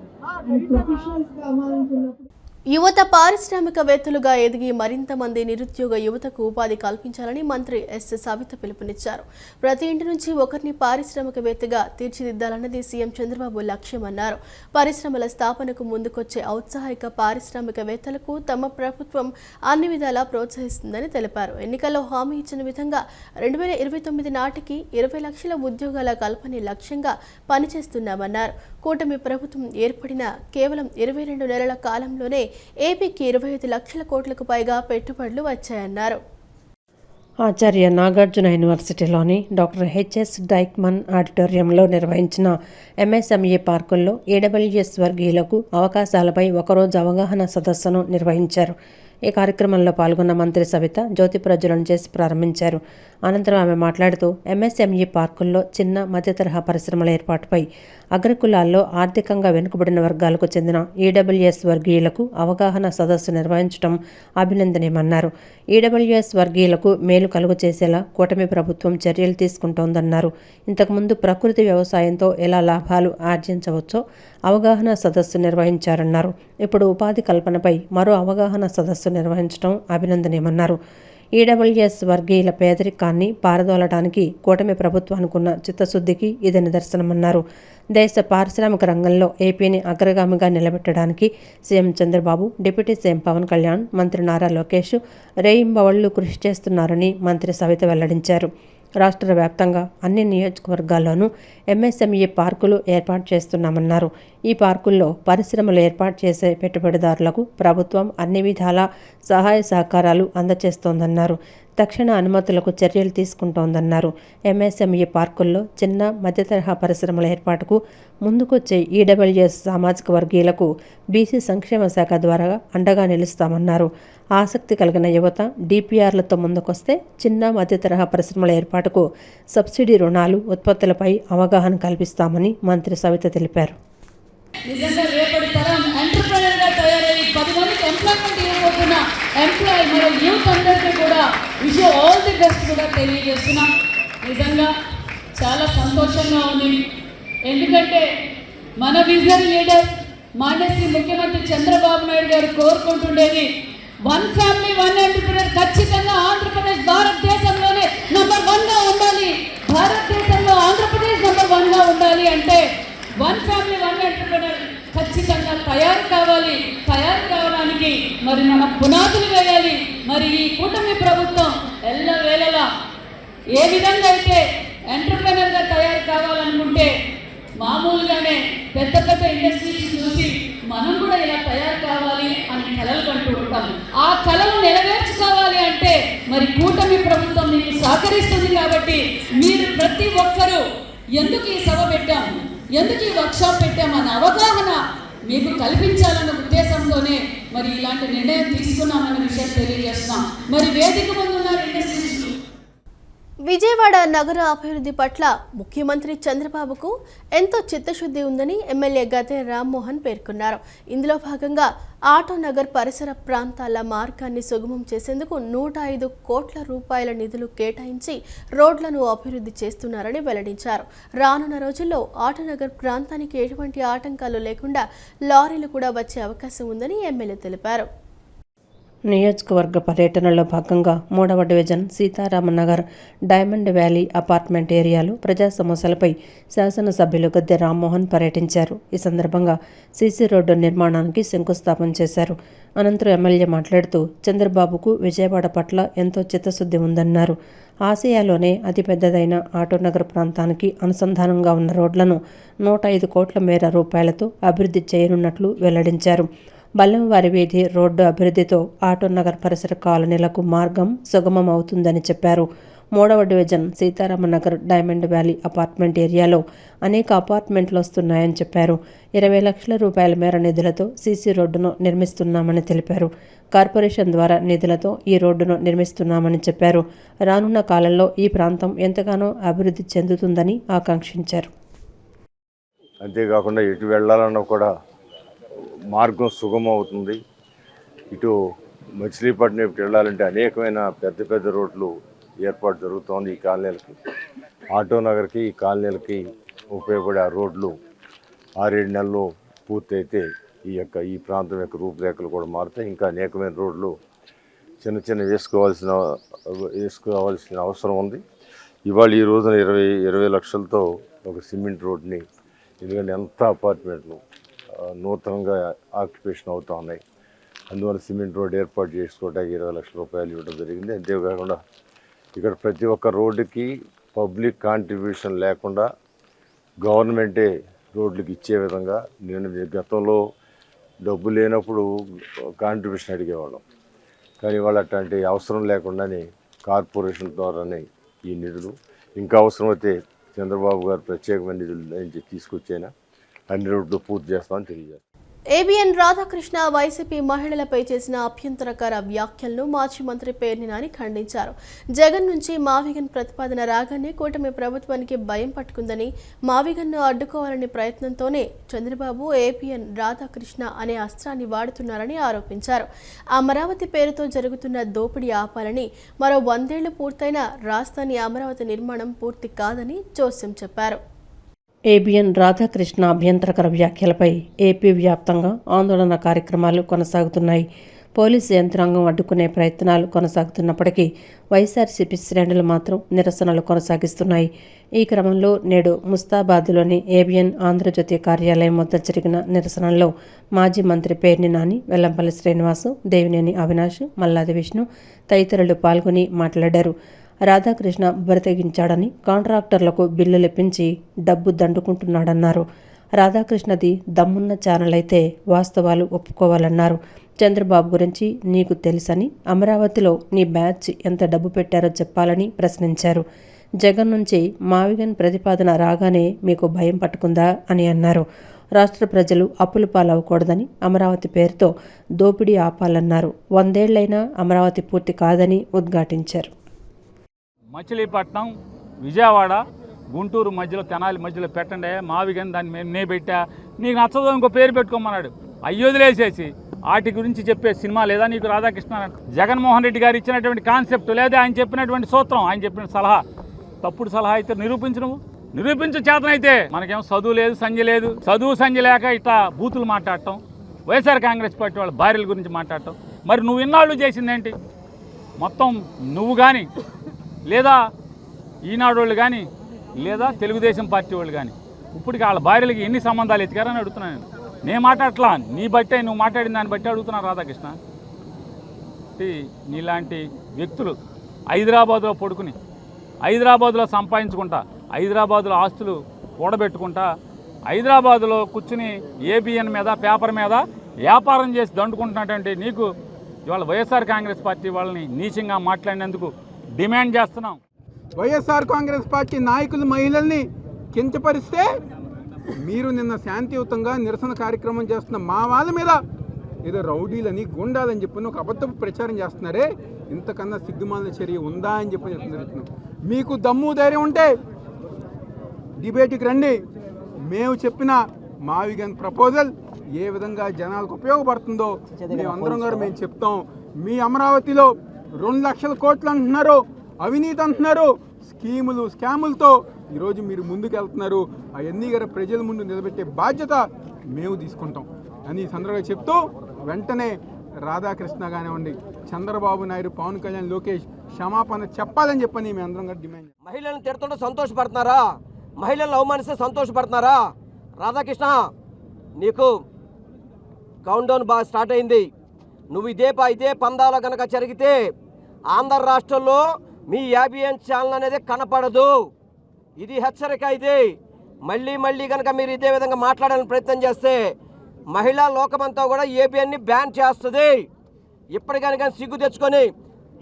Speaker 10: అండ్ ప్రొఫెషనల్స్ కావాలనుకున్నప్పుడు
Speaker 1: యువత పారిశ్రామికవేత్తలుగా ఎదిగి మరింత మంది నిరుద్యోగ యువతకు ఉపాధి కల్పించాలని మంత్రి ఎస్ సవిత పిలుపునిచ్చారు. ప్రతి ఇంటి నుంచి ఒకరిని పారిశ్రామికవేత్తగా తీర్చిదిద్దాలన్నది సీఎం చంద్రబాబు లక్ష్యమన్నారు. పరిశ్రమల స్థాపనకు ముందుకొచ్చే ఔత్సాహిక పారిశ్రామికవేత్తలకు తమ ప్రభుత్వం అన్ని విధాలా ప్రోత్సహిస్తుందని తెలిపారు. ఎన్నికల్లో హామీ ఇచ్చిన విధంగా 2029 నాటికి 20 లక్షల ఉద్యోగాల కల్పనే లక్ష్యంగా పనిచేస్తున్నామన్నారు. కూటమి ప్రభుత్వం ఏర్పడిన కేవలం 22 నెలల కాలంలోనే ఏపీకి 25 లక్షల కోట్లకు పైగా పెట్టుబడులు వచ్చాయన్నారు.
Speaker 2: ఆచార్య నాగార్జున యూనివర్సిటీలోని డాక్టర్ హెచ్ఎస్ డైక్మన్ ఆడిటోరియంలో నిర్వహించిన ఎంఎస్ఎంఈ పార్కుల్లో ఏడబ్ల్యూఎస్ వర్గీయులకు అవకాశాలపై ఒకరోజు అవగాహన సదస్సును నిర్వహించారు. ఈ కార్యక్రమంలో పాల్గొన్న మంత్రి సవిత జ్యోతి ప్రజ్వలన చేసి ప్రారంభించారు. అనంతరం ఆమె మాట్లాడుతూ ఎంఎస్ఎంఈ పార్కుల్లో చిన్న మధ్య తరహా పరిశ్రమల ఏర్పాటుపై అగ్రకులాల్లో ఆర్థికంగా వెనుకబడిన వర్గాలకు చెందిన ఈడబ్ల్యూఎస్ వర్గీయులకు అవగాహన సదస్సు నిర్వహించడం అభినందనీయమన్నారు. ఈడబ్ల్యూఎస్ వర్గీయులకు మేలు కలుగు చేసేలా కూటమి ప్రభుత్వం చర్యలు తీసుకుంటోందన్నారు. ఇంతకుముందు ప్రకృతి వ్యవసాయంతో ఎలా లాభాలు ఆర్జించవచ్చో అవగాహన సదస్సు నిర్వహించారన్నారు. ఇప్పుడు ఉపాధి కల్పనపై మరో అవగాహన సదస్సు నిర్వహించడం అభినందనీయమన్నారు. ఈడబ్ల్యూఎస్ వర్గీయుల పేదరికాన్ని పారదోలడానికి కూటమి ప్రభుత్వానికున్న చిత్తశుద్ధికి ఇది నిదర్శనమన్నారు. దేశ పారిశ్రామిక రంగంలో ఏపీని అగ్రగామిగా నిలబెట్టడానికి CM Chandrababu, deputy CM Pawan Kalyan, మంత్రి నారా లోకేష్ రేయింబవళ్లు కృషి చేస్తున్నారని మంత్రి సవిత వెల్లడించారు. రాష్ట్ర వ్యాప్తంగా అన్ని నియోజకవర్గాల్లోనూ ఎంఎస్ఎంఈ పార్కులు ఏర్పాటు చేస్తున్నామన్నారు. ఈ పార్కుల్లో పరిశ్రమలు ఏర్పాటు చేసే పెట్టుబడిదారులకు ప్రభుత్వం అన్ని విధాల సహాయ సహకారాలు అందజేస్తోందన్నారు. తక్షణ అనుమతులకు చర్యలు తీసుకుంటోందన్నారు. ఎంఎస్ఎంఈ పార్కుల్లో చిన్న మధ్య తరహా పరిశ్రమల ఏర్పాటుకు ముందుకొచ్చే ఈడబ్ల్యూఎస్ సామాజిక వర్గీయులకు బీసీ సంక్షేమ శాఖ ద్వారా అండగా నిలుస్తామన్నారు. ఆసక్తి కలిగిన యువత డిపిఆర్లతో ముందుకొస్తే చిన్న మధ్య తరహా పరిశ్రమల ఏర్పాటుకు సబ్సిడీ రుణాలు, ఉత్పత్తులపై అవగాహన కల్పిస్తామని మంత్రి సవిత తెలిపారు.
Speaker 11: నిజంగా రేపటి తరం ఎంటర్‌ప్రెన్యూర్‌గా తయారయ్యి 10 మందికి ఎంప్లాయ్మెంట్ ఇవ్వబోతున్న మరియు యూత్ అందరికీ కూడా wish you all the best కూడా తెలియజేస్తున్నాం. నిజంగా చాలా సంతోషంగా ఉంది. ఎందుకంటే మన విజనరీ లీడర్ మాన్యశ్రీ ముఖ్యమంత్రి చంద్రబాబు నాయుడు గారు కోరుకుంటుండేది వన్ ఫ్యామిలీ వన్ ఎంటర్‌ప్రెన్యూర్ ఖచ్చితంగా ఆంధ్రప్రదేశ్ భారతదేశంలోనే నంబర్ 1గా ఉండాలి. భారతదేశంలో ఆంధ్రప్రదేశ్ నంబర్ 1గా ఉండాలి అంటే వన్ ఫ్యామిలీ వన్ ఎంటర్‌ప్రెన్యూర్ ఖచ్చితంగా తయారు కావాలి. తయారు కావడానికి మరి మనం పునాదులు వేయాలి. మరి ఈ కూటమి ప్రభుత్వం ఎల్లవేళలా ఏ విధంగా అయితే ఎంటర్‌ప్రెన్యూర్‌గా తయారు కావాలనుకుంటే మామూలుగానే పెద్ద పెద్ద ఇండస్ట్రీస్ చూసి మనం కూడా ఇలా తయారు కావాలి అని కలలు కంటూ ఉంటాం. ఆ కళలు నెరవేర్చుకోవాలి అంటే మరి కూటమి ప్రభుత్వం మీకు సహకరిస్తుంది. కాబట్టి మీరు ప్రతి ఒక్కరూ ఎందుకు ఈ సభ పెట్టాం, ఎందుకు ఈ వర్క్షాప్ పెట్టామన్న అవగాహన మీకు కల్పించాలన్న ఉద్దేశంతోనే మరి ఇలాంటి నిర్ణయం తీసుకున్నామన్న విషయం తెలియజేస్తున్నాం. మరి వేదిక ముందున్న ఇండస్ట్రీస్
Speaker 1: విజయవాడ నగర అభివృద్ధి పట్ల ముఖ్యమంత్రి చంద్రబాబుకు ఎంతో చిత్తశుద్ధి ఉందని ఎమ్మెల్యే గద్దె రామ్మోహన్ పేర్కొన్నారు. ఇందులో భాగంగా ఆటోనగర్ పరిసర ప్రాంతాల మార్గాన్ని సుగమం చేసేందుకు 105 కోట్ల రూపాయల నిధులు కేటాయించి రోడ్లను అభివృద్ధి చేస్తున్నారని వెల్లడించారు. రానున్న రోజుల్లో ఆటోనగర్ ప్రాంతానికి ఎటువంటి ఆటంకాలు లేకుండా లారీలు కూడా వచ్చే అవకాశం ఉందని ఎమ్మెల్యే తెలిపారు.
Speaker 2: నియోజకవర్గ పర్యటనలో భాగంగా 3వ division Sitaramanagar diamond valley apartment ఏరియాలో ప్రజా సమస్యలపై శాసనసభ్యులు గద్దె రామ్మోహన్ పర్యటించారు. ఈ సందర్భంగా సీసీ రోడ్డు నిర్మాణానికి శంకుస్థాపన చేశారు. అనంతరం ఎమ్మెల్యే మాట్లాడుతూ చంద్రబాబుకు విజయవాడ పట్ల ఎంతో చిత్తశుద్ధి ఉందన్నారు. ఆసియాలోనే అతిపెద్దదైన ఆటోనగర్ ప్రాంతానికి అనుసంధానంగా ఉన్న రోడ్లను 105 కోట్ల మేర రూపాయలతో అభివృద్ధి చేయనున్నట్లు వెల్లడించారు. బల్లంవారి వీధి రోడ్డు అభివృద్ధితో ఆటోనగర్ పరిసర కాలనీలకు మార్గం సుగమం అవుతుందని చెప్పారు. 3వ division Sitaramanagar diamond valley apartment ఏరియాలో అనేక అపార్ట్మెంట్లు వస్తున్నాయని చెప్పారు. 20 లక్షల రూపాయల మేర నిధులతో సీసీ రోడ్డును నిర్మిస్తున్నామని తెలిపారు. కార్పొరేషన్ ద్వారా నిధులతో ఈ రోడ్డును నిర్మిస్తున్నామని చెప్పారు. రానున్న కాలంలో ఈ ప్రాంతం ఎంతగానో అభివృద్ధి చెందుతుందని ఆకాంక్షించారు.
Speaker 5: అంతేకాకుండా ఎటు వెళ్ళాలన్నా కూడా మార్గం సుగమం అవుతుంది. ఇటు మచిలీపట్నం ఇటు వెళ్ళాలంటే అనేకమైన పెద్ద పెద్ద రోడ్లు ఏర్పాటు జరుగుతోంది. ఈ కాలనీలకి, ఆటోనగర్కి, ఈ కాలనీలకి ఉపయోగపడే ఆ రోడ్లు 6-7 నెలలు పూర్తయితే ఈ ప్రాంతం యొక్క రూపురేఖలు కూడా మారుతాయి. ఇంకా అనేకమైన రోడ్లు చిన్న చిన్న వేసుకోవాల్సిన అవసరం ఉంది. ఇవాళ ఈ రోజున 20 లక్షలతో ఒక సిమెంట్ రోడ్ని, ఎందుకంటే ఎంత అపార్ట్మెంట్లు నూతనంగా ఆక్యుపేషన్ అవుతూ ఉన్నాయి. అందువల్ల సిమెంట్ రోడ్ ఏర్పాటు చేసుకోవడానికి 20 లక్షల రూపాయలు ఇవ్వడం జరిగింది. అంతేకాకుండా ఇక్కడ ప్రతి ఒక్క రోడ్డుకి పబ్లిక్ కాంట్రిబ్యూషన్ లేకుండా గవర్నమెంటే రోడ్లకు ఇచ్చే విధంగా, నేను గతంలో డబ్బు లేనప్పుడు కాంట్రిబ్యూషన్ అడిగేవాళ్ళం, కానీ వాళ్ళు అట్లాంటి అవసరం లేకుండానే కార్పొరేషన్ ద్వారానే ఈ నిధులు, ఇంకా అవసరమైతే చంద్రబాబు గారు ప్రత్యేకమైన నిధులు తీసుకొచ్చైనా అన్ని రోడ్లు పూర్తి చేస్తామని తెలియజేస్తాం.
Speaker 1: ఏబిఎన్ రాధాకృష్ణ వైసీపీ మహిళలపై చేసిన అభ్యంతరకర వ్యాఖ్యలను మాజీ మంత్రి పేర్ని నాని ఖండించారు. జగన్ నుంచి మావిగన్ ప్రతిపాదన రాగానే కూటమి ప్రభుత్వానికి భయం పట్టుకుందని, మావిగన్ను అడ్డుకోవాలనే ప్రయత్నంతోనే చంద్రబాబు ఏబిఎన్ రాధాకృష్ణ అనే అస్త్రాన్ని వాడుతున్నారని ఆరోపించారు. అమరావతి పేరుతో జరుగుతున్న దోపిడీ ఆపాలని, మరో 100 ఏళ్లు పూర్తయిన రాజధాని అమరావతి నిర్మాణం పూర్తి కాదని జోస్యం చెప్పారు.
Speaker 2: ఏబిఎన్ రాధాకృష్ణ అభ్యంతరకర వ్యాఖ్యలపై ఏపీ వ్యాప్తంగా ఆందోళన కార్యక్రమాలు కొనసాగుతున్నాయి. పోలీసు యంత్రాంగం అడ్డుకునే ప్రయత్నాలు కొనసాగుతున్నప్పటికీ వైఎస్ఆర్సీపీ శ్రేణులు మాత్రం నిరసనలు కొనసాగిస్తున్నాయి. ఈ క్రమంలో నేడు ముస్తాబాద్లోని ఏబిఎన్ ఆంధ్రజ్యోతి కార్యాలయం వద్ద జరిగిన నిరసనల్లో మాజీ మంత్రి పేర్ని నాని, వెల్లంపల్లి శ్రీనివాసు, దేవినేని అవినాష్, మల్లాది విష్ణు తదితరులు పాల్గొని మాట్లాడారు. రాధాకృష్ణ బరితెగించాడని, కాంట్రాక్టర్లకు బిల్లులు ఇప్పించి డబ్బు దండుకుంటున్నాడన్నారు. రాధాకృష్ణది దమ్మున్న ఛానల్ అయితే వాస్తవాలు ఒప్పుకోవాలన్నారు. చంద్రబాబు గురించి నీకు తెలుసని, అమరావతిలో నీ బ్యాచ్ ఎంత డబ్బు పెట్టారో చెప్పాలని ప్రశ్నించారు. జగన్ నుంచి మావిగన్ ప్రతిపాదన రాగానే మీకు భయం పట్టుకుందా అని అన్నారు. రాష్ట్ర ప్రజలు అప్పుల పాలవ్వకూడదని, అమరావతి పేరుతో దోపిడీ ఆపాలన్నారు. 100 ఏళ్లైనా అమరావతి పూర్తి కాదని ఉద్ఘాటించారు.
Speaker 12: మచిలీపట్నం, విజయవాడ, గుంటూరు మధ్యలో, తెనాలి మధ్యలో పెట్టండి మావిగన్, దాన్ని నేను పెట్టా, నీకు నచ్చదో ఇంకో పేరు పెట్టుకోమన్నాడు. అయ్యొదిలేసేసి వాటి గురించి చెప్పే సినిమా లేదా నీకు రాధాకృష్ణ? జగన్మోహన్ రెడ్డి గారు ఇచ్చినటువంటి కాన్సెప్ట్ లేదా ఆయన చెప్పినటువంటి సూత్రం, ఆయన చెప్పిన సలహా తప్పుడు సలహా అయితే నిరూపించు చేతనైతే. మనకేమో చదువు లేదు, సంధ్య లేదు. చదువు సంధ్య లేక ఇట్లా బూతులు మాట్లాడటం, వైఎస్ఆర్ కాంగ్రెస్ పార్టీ వాళ్ళ భార్యల గురించి మాట్లాడటం. మరి నువ్వు ఇన్నాళ్ళు చేసిందేంటి? మొత్తం నువ్వు కానీ, లేదా ఈనాడు వాళ్ళు కానీ, లేదా తెలుగుదేశం పార్టీ వాళ్ళు కానీ ఇప్పటికి వాళ్ళ భార్యలకి ఎన్ని సంబంధాలు ఎత్తికారని అడుగుతున్నాను. నేను మాట్లాడట్లా, నీ బట్టే, నువ్వు మాట్లాడిన దాన్ని బట్టి అడుగుతున్నాను రాధాకృష్ణ. నీలాంటి వ్యక్తులు హైదరాబాద్లో పడుకుని, హైదరాబాద్లో సంపాదించుకుంటా, హైదరాబాద్లో ఆస్తులు కూడబెట్టుకుంటా, హైదరాబాద్లో కూర్చుని ఏబిఎన్ మీద, పేపర్ మీద వ్యాపారం చేసి దండుకుంటున్నటువంటి నీకు ఇవాళ వైఎస్ఆర్ కాంగ్రెస్ పార్టీ వాళ్ళని నీచంగా మాట్లాడినందుకు డిమాండ్ చేస్తున్నాం.
Speaker 13: వైఎస్ఆర్ కాంగ్రెస్ పార్టీ నాయకులు మహిళల్ని కించపరిస్తే మీరు నిన్న శాంతియుతంగా నిరసన కార్యక్రమం చేస్తున్న మా వాళ్ళ మీద ఏదో రౌడీలని, గుండాలని చెప్పి ఒక అబద్ధపు ప్రచారం చేస్తున్నారే, ఇంతకన్నా సిగ్గుమాలిన చర్య ఉందా అని చెప్పి చెప్తున్నాం. మీకు దమ్ము ధైర్యం ఉంటే డిబేట్కి రండి. మేము చెప్పిన మావిగన్ ప్రపోజల్ ఏ విధంగా జనాలకు ఉపయోగపడుతుందో మేమందరం గారు మేము చెప్తాం. మీ అమరావతిలో 2 లక్షల కోట్లు అంటున్నారు, అవినీతి అంటున్నారు, స్కీములు, స్కాములతో ఈరోజు మీరు ముందుకు వెళ్తున్నారు. అవన్నీ గారు ప్రజల ముందు నిలబెట్టే బాధ్యత మేము తీసుకుంటాం అని ఈ సందర్భంగా చెప్తూ, వెంటనే రాధాకృష్ణ కానివ్వండి, చంద్రబాబు నాయుడు, పవన్ కళ్యాణ్, లోకేష్ క్షమాపణ చెప్పాలని చెప్పని మేము అందరం గారు డిమాండ్.
Speaker 14: మహిళలను తిడుతుంటే సంతోషపడుతున్నారా? మహిళలను అవమానిస్తే సంతోషపడుతున్నారా? రాధాకృష్ణ, నీకు కౌంట్డౌన్ బాగా స్టార్ట్ అయింది. నువ్వు ఇదే పందాలో కనుక జరిగితే ఆంధ్ర రాష్ట్రంలో మీ ఏబిఎన్ ఛానల్ అనేది కనపడదు. ఇది హెచ్చరిక. ఇది మళ్ళీ కనుక మీరు ఇదే విధంగా మాట్లాడాలని ప్రయత్నం చేస్తే మహిళా లోకమంతా కూడా ఏబిఎన్ని బ్యాన్ చేస్తుంది. ఇప్పటికైనా సిగ్గు తెచ్చుకొని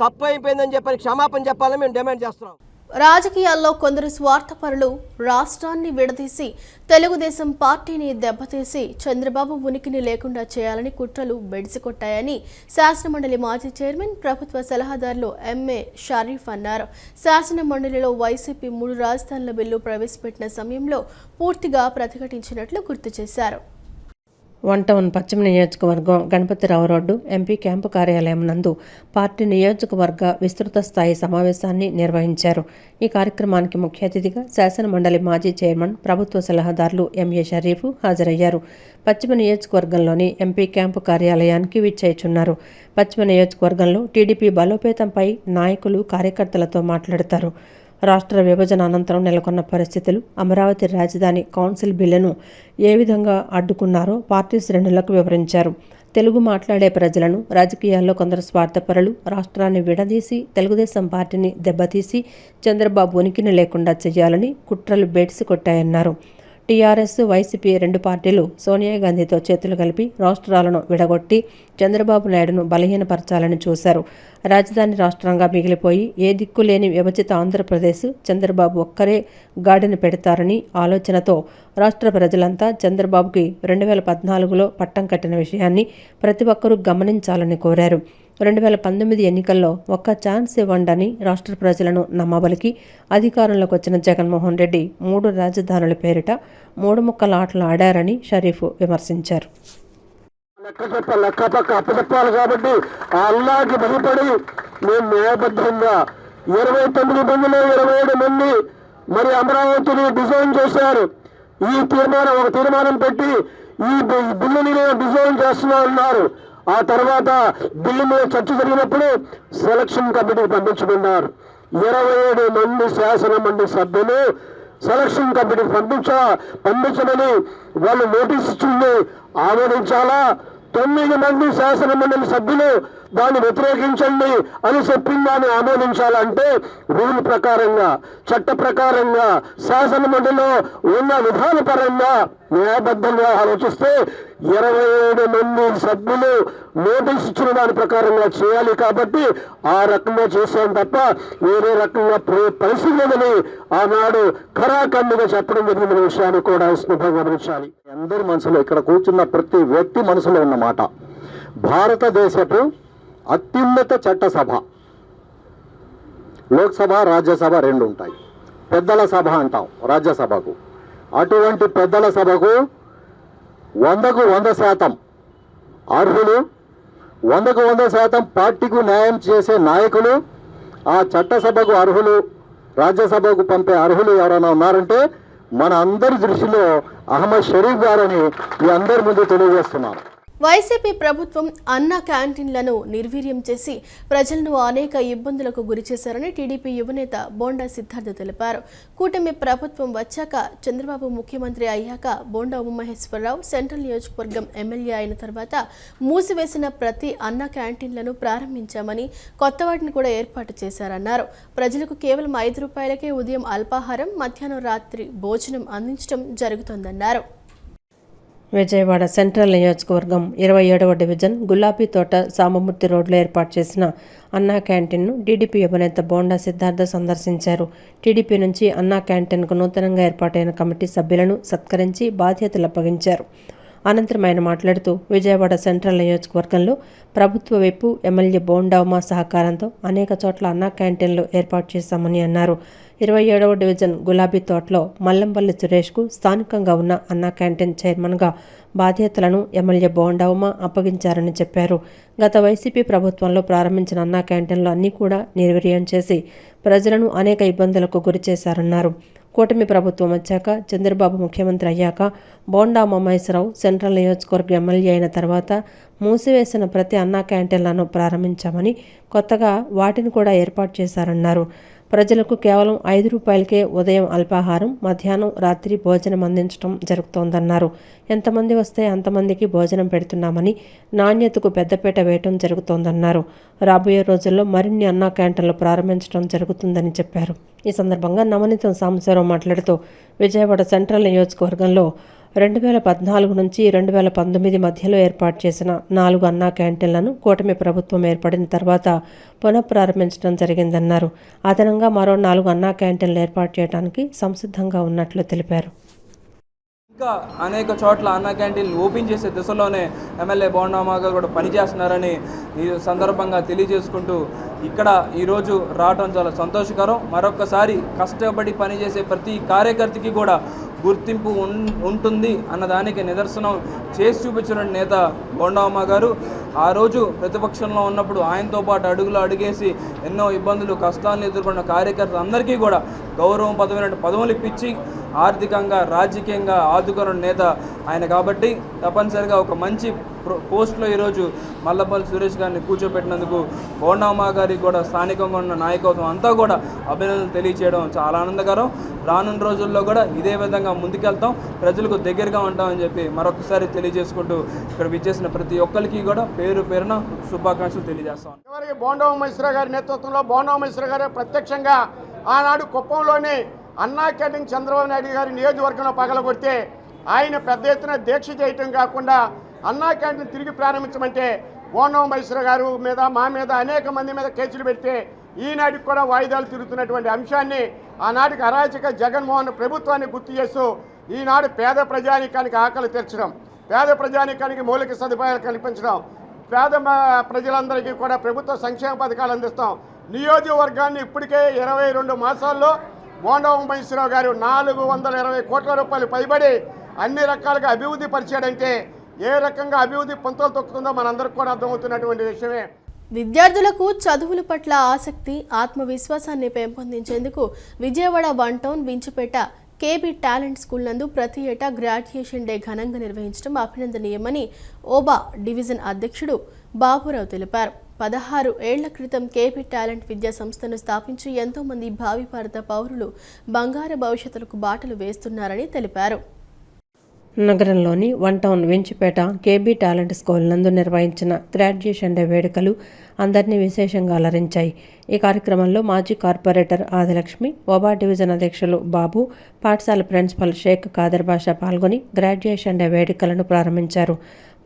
Speaker 14: తప్పు అయిపోయిందని చెప్పని క్షమాపణ చెప్పాలని మేము డిమాండ్ చేస్తున్నాం.
Speaker 1: రాజకీయాల్లో కొందరు స్వార్థపరులు రాష్ట్రాన్ని విడదీసి తెలుగుదేశం పార్టీని దెబ్బతీసి చంద్రబాబు ఉనికిని లేకుండా చేయాలని కుట్రలు బెడిసికొట్టాయని శాసనమండలి మాజీ చైర్మన్, ప్రభుత్వ సలహాదారులు ఎంఏ షరీఫ్ అన్నారు. శాసనమండలిలో వైసీపీ 3 రాజధానుల బిల్లు ప్రవేశపెట్టిన సమయంలో పూర్తిగా ప్రతిఘటించినట్లు గుర్తు చేశారు.
Speaker 2: 1 టౌన్ పశ్చిమ నియోజకవర్గం గణపతిరావు రోడ్డు ఎంపీ క్యాంపు కార్యాలయం నందు పార్టీ నియోజకవర్గ విస్తృత స్థాయి సమావేశాన్ని నిర్వహించారు. ఈ కార్యక్రమానికి ముఖ్య అతిథిగా శాసనమండలి మాజీ చైర్మన్, ప్రభుత్వ సలహాదారులు ఎంఏ షరీఫ్ హాజరయ్యారు. పశ్చిమ నియోజకవర్గంలోని ఎంపీ క్యాంపు కార్యాలయానికి విచ్చేయుచున్నారు. పశ్చిమ నియోజకవర్గంలో టీడీపీ బలోపేతంపై నాయకులు, కార్యకర్తలతో మాట్లాడతారు. రాష్ట్ర విభజన అనంతరం నెలకొన్న పరిస్థితులు, అమరావతి రాజధాని కౌన్సిల్ బిల్లును ఏ విధంగా అడ్డుకున్నారో పార్టీ శ్రేణులకు వివరించారు. తెలుగు మాట్లాడే ప్రజలను రాజకీయాల్లో కొందరు స్వార్థపరులు రాష్ట్రాన్ని విడదీసి తెలుగుదేశం పార్టీని దెబ్బతీసి చంద్రబాబు ఉనికిని లేకుండా చేయాలని కుట్రలు బెడిసి కొట్టాయన్నారు. టీఆర్ఎస్, వైసీపీ 2 పార్టీలు సోనియా గాంధీతో చేతులు కలిపి రాష్ట్రాలను విడగొట్టి చంద్రబాబు నాయుడును బలహీనపరచాలని చూశారు. రాజధాని రాష్ట్రంగా మిగిలిపోయి ఏ దిక్కులేని విభజిత ఆంధ్రప్రదేశ్ చంద్రబాబు ఒక్కరే గాడిని పెడతారని ఆలోచనతో రాష్ట్ర ప్రజలంతా చంద్రబాబుకి 2014లో పట్టం కట్టిన విషయాన్ని ప్రతి ఒక్కరూ గమనించాలని కోరారు. 2019 ఎన్నికల్లో ఒక్క ఛాన్స్ ఇవ్వండని రాష్ట్ర ప్రజలను నమ్మబలికి అధికారంలోకి వచ్చిన జగన్మోహన్ రెడ్డి 3 రాజధానుల పేరిట 3 ముక్కల ఆటలు ఆడారని షరీఫ్ విమర్శించారు.
Speaker 15: లెక్క అప్పచెప్పాలి కాబట్టి ఆ అల్లాకి భయపడి మేము న్యాయబద్ధంగా 29 మందిలో 27 మంది మరి అమరావతిని డిజైన్ చేశారు. ఈ తీర్మానం, ఒక తీర్మానం పెట్టి ఈ బిల్లుని డిజైన్ చేస్తున్నా ఉన్నారు. ఆ తర్వాత బిల్లు మీద చర్చ జరిగినప్పుడు సెలక్షన్ కమిటీకి పంపించమన్నారు. 27 మంది శాసన మండలి సభ్యులు సెలక్షన్ కమిటీకి పంపించమని వాళ్ళు నోటీస్ ఇచ్చింది, ఆమోదించాలా? 9 మంది శాసన మండలి సభ్యులు దాన్ని వ్యతిరేకించండి అని చెప్పింది, దాన్ని ఆమోదించాలంటే రూల్ ప్రకారంగా, చట్ట ప్రకారంగా, శాసన మండలిలో ఉన్న విధాన పరంగా న్యాయబద్ధంగా ఆలోచిస్తే 27 మంది సభ్యులు నోటీస్ ఇచ్చిన దాని ప్రకారంగా చేయాలి. కాబట్టి ఆ రకంగా చేశాం తప్ప వేరే రకంగా పరిస్థితి లేదని ఆనాడు ఖరాఖండిగా చెప్పడం జరిగిన విషయాన్ని కూడా స్పష్టంగా గమనించాలి. అందరి మనసులో, ఇక్కడ కూర్చున్న ప్రతి వ్యక్తి మనసులో ఉన్నమాట, భారతదేశపు అత్యున్నత చట్టసభ, లోక్సభ రాజ్యసభ 2 ఉంటాయి. పెద్దల సభ అంటాం రాజ్యసభకు. అటువంటి పెద్దల సభకు 100కు 100% అర్హులు, 100కు 100% పార్టీకు న్యాయం చేసే నాయకులు, ఆ చట్టసభకు అర్హులు, రాజ్యసభకు పంపే అర్హులు ఎవరైనా ఉన్నారంటే మన అందరి దృష్టిలో అహ్మద్ షరీఫ్ గారని మీ అందరి ముందు తెలియజేస్తున్నాను.
Speaker 1: వైసీపీ ప్రభుత్వం అన్న క్యాంటీన్లను నిర్వీర్యం చేసి ప్రజలను అనేక ఇబ్బందులకు గురిచేశారని టీడీపీ యువనేత బోండా సిద్ధార్థ తెలిపారు. కూటమి ప్రభుత్వం వచ్చాక, చంద్రబాబు ముఖ్యమంత్రి అయ్యాక బోండా ఉమామహేశ్వరరావు సెంట్రల్ నియోజకవర్గం ఎమ్మెల్యే అయిన తర్వాత మూసివేసిన ప్రతి అన్న క్యాంటీన్లను ప్రారంభించామని, కొత్త వాటిని కూడా ఏర్పాటు చేశారన్నారు. ప్రజలకు కేవలం 5 రూపాయలకే ఉదయం అల్పాహారం, మధ్యాహ్నం రాత్రి భోజనం అందించడం జరుగుతోందన్నారు.
Speaker 2: విజయవాడ సెంట్రల్ నియోజకవర్గం 27వ డివిజన్ గులాబీ తోట సామమూర్తి రోడ్లో ఏర్పాటు చేసిన అన్నా క్యాంటీన్ను టీడీపీ యువనేత బోండా సిద్ధార్థ సందర్శించారు. టీడీపీ నుంచి అన్నా క్యాంటీన్కు నూతనంగా ఏర్పాటైన కమిటీ సభ్యులను సత్కరించి బాధ్యతలు అప్పగించారు. అనంతరం ఆయన మాట్లాడుతూ విజయవాడ సెంట్రల్ నియోజకవర్గంలో ప్రభుత్వ వైపు ఎమ్మెల్యే బోండా ఉమా సహకారంతో అనేక చోట్ల అన్నా క్యాంటీన్లు ఏర్పాటు చేశామని అన్నారు. 27వ డివిజన్ గులాబీ తోటలో మల్లంపల్లి సురేష్కు స్థానికంగా ఉన్న అన్నా క్యాంటీన్ చైర్మన్గా బాధ్యతలను ఎమ్మెల్యే బోండా ఉమా అప్పగించారని చెప్పారు. గత వైసీపీ ప్రభుత్వంలో ప్రారంభించిన అన్నా క్యాంటీన్లు అన్నీ కూడా నిర్వీర్యం చేసి ప్రజలను అనేక ఇబ్బందులకు గురిచేశారన్నారు. కూటమి ప్రభుత్వం వచ్చాక, చంద్రబాబు ముఖ్యమంత్రి అయ్యాక బోండా ఉమామహేశ్వరరావు సెంట్రల్ నియోజకవర్గ ఎమ్మెల్యే అయిన తర్వాత మూసివేసిన ప్రతి అన్నా క్యాంటీన్లను ప్రారంభించామని, కొత్తగా వాటిని కూడా ఏర్పాటు చేశారన్నారు. ప్రజలకు కేవలం 5 రూపాయలకే ఉదయం అల్పాహారం, మధ్యాహ్నం రాత్రి భోజనం అందించడం జరుగుతోందన్నారు. ఎంతమంది వస్తే అంతమందికి భోజనం పెడుతున్నామని, నాణ్యతకు పెద్దపీట వేయటం జరుగుతోందన్నారు. రాబోయే రోజుల్లో మరిన్ని అన్నా క్యాంటీన్లు ప్రారంభించడం జరుగుతుందని చెప్పారు. ఈ సందర్భంగా నవనీతం సాంబశివరావు మాట్లాడుతూ విజయవాడ సెంట్రల్ నియోజకవర్గంలో 2014 నుంచి 2019 మధ్యలో ఏర్పాటు చేసిన 4 అన్నా క్యాంటీన్లను కూటమి ప్రభుత్వం ఏర్పడిన తర్వాత పునఃప్రారంభించడం జరిగిందన్నారు. అదనంగా మరో 4 అన్నా క్యాంటీన్లు ఏర్పాటు చేయడానికి సంసిద్ధంగా ఉన్నట్లు తెలిపారు.
Speaker 16: ఇంకా అనేక చోట్ల అన్నా క్యాంటీన్లు ఓపెన్ చేసే దిశలోనే ఎమ్మెల్యే బోండా ఉమా గారు కూడా పనిచేస్తున్నారని ఈ సందర్భంగా తెలియజేసుకుంటూ ఇక్కడ ఈరోజు రావడం చాలా సంతోషకరం. మరొక్కసారి కష్టపడి పనిచేసే ప్రతి కార్యకర్తకి కూడా గుర్తింపు ఉంటుంది అన్నదానికి నిదర్శనం చేసి చూపించిన నేత బోండా ఉమా గారు. ఆ రోజు ప్రతిపక్షంలో ఉన్నప్పుడు ఆయనతో పాటు అడుగులు అడుగేసి ఎన్నో ఇబ్బందులు కష్టాలను ఎదుర్కొన్న కార్యకర్తలు అందరికీ కూడా గౌరవం పదవులు ఇప్పించి ఆర్థికంగా రాజకీయంగా ఆదుకున్న నేత ఆయన. కాబట్టి తప్పనిసరిగా ఒక మంచి పోస్ట్లో ఈరోజు మల్లపల్లి సురేష్ గారిని కూర్చోబెట్టినందుకు బోండా ఉమా గారికి కూడా స్థానికంగా ఉన్న నాయకత్వం అంతా కూడా అభినందనలు తెలియచేయడం చాలా ఆనందకరం. రానున్న రోజుల్లో కూడా ఇదే విధంగా ముందుకెళ్తాం, ప్రజలకు దగ్గరగా ఉంటామని చెప్పి మరొకసారి తెలియజేసుకుంటూ ఇక్కడ విచ్చేసిన ప్రతి ఒక్కరికి కూడా పేరు పేరున శుభాకాంక్షలు తెలియజేస్తాం.
Speaker 17: చివరికి బోండా ఉమామహేశ్వరరావు గారి నేతృత్వంలో బోండా ఉమామహేశ్వరరావు గారు ప్రత్యక్షంగా ఆనాడు కుప్పంలోని అన్నా క్యాంటీన్ చంద్రబాబు నాయుడు గారి నియోజకవర్గంలో పగలగొడితే ఆయన పెద్ద ఎత్తున దీక్ష చేయటం కాకుండా అన్నా క్యాంటీన్ తిరిగి ప్రారంభించమంటే బోండా ఉమామహేశ్వరరావు గారు మీద, మా మీద, అనేక మంది మీద కేసులు పెడితే ఈనాటికి కూడా వాయిదాలు తిరుగుతున్నటువంటి అంశాన్ని ఆనాటికి అరాచక జగన్మోహన్ ప్రభుత్వాన్ని గుర్తు చేస్తూ ఈనాడు పేద ప్రజానీకానికి ఆకలి తీర్చడం, పేద ప్రజానీకానికి మౌలిక సదుపాయాలు కల్పించడం, పేద ప్రజలందరికీ కూడా ప్రభుత్వ సంక్షేమ పథకాలు అందిస్తాం. నియోజకవర్గాన్ని ఇప్పటికే 22 మాసాల్లో బోండా ఉమామహేశ్వరరావు గారు 420 కోట్ల రూపాయలు పైబడి అన్ని రకాలుగా అభివృద్ధి పరిచాడంటే ఏ రకంగా అభివృద్ధి పొంతలు తొక్కుతుందో మనందరికీ కూడా అర్థమవుతున్నటువంటి విషయమే.
Speaker 1: విద్యార్థులకు చదువుల పట్ల ఆసక్తి, ఆత్మవిశ్వాసాన్ని పెంపొందించేందుకు Vijayawada 1 town, Vinchupeta KB talent school నందు ప్రతి ఏటా గ్రాడ్యుయేషన్ డే ఘనంగా నిర్వహించడం అభినందనీయమని ఓబా డివిజన్ అధ్యక్షుడు బాబురావు తెలిపారు. 16 ఏళ్ల క్రితం కేబీ టాలెంట్ విద్యా సంస్థను స్థాపించి ఎంతో మంది భావి భారత పౌరులు బంగారు భవిష్యత్తులకు బాటలు వేస్తున్నారని తెలిపారు.
Speaker 2: నగరంలోని one town Vinchipeta KB talent school నందు నిర్వహించిన గ్రాడ్యుయేషన్ డే వేడుకలు అందరినీ విశేషంగా అలరించాయి. ఈ కార్యక్రమంలో మాజీ కార్పొరేటర్ ఆదిలక్ష్మి, ఓబా డివిజన్ అధ్యక్షులు బాబు, పాఠశాల ప్రిన్సిపల్ షేక్ ఖాదర్ బాషా పాల్గొని గ్రాడ్యుయేషన్ డే వేడుకలను ప్రారంభించారు.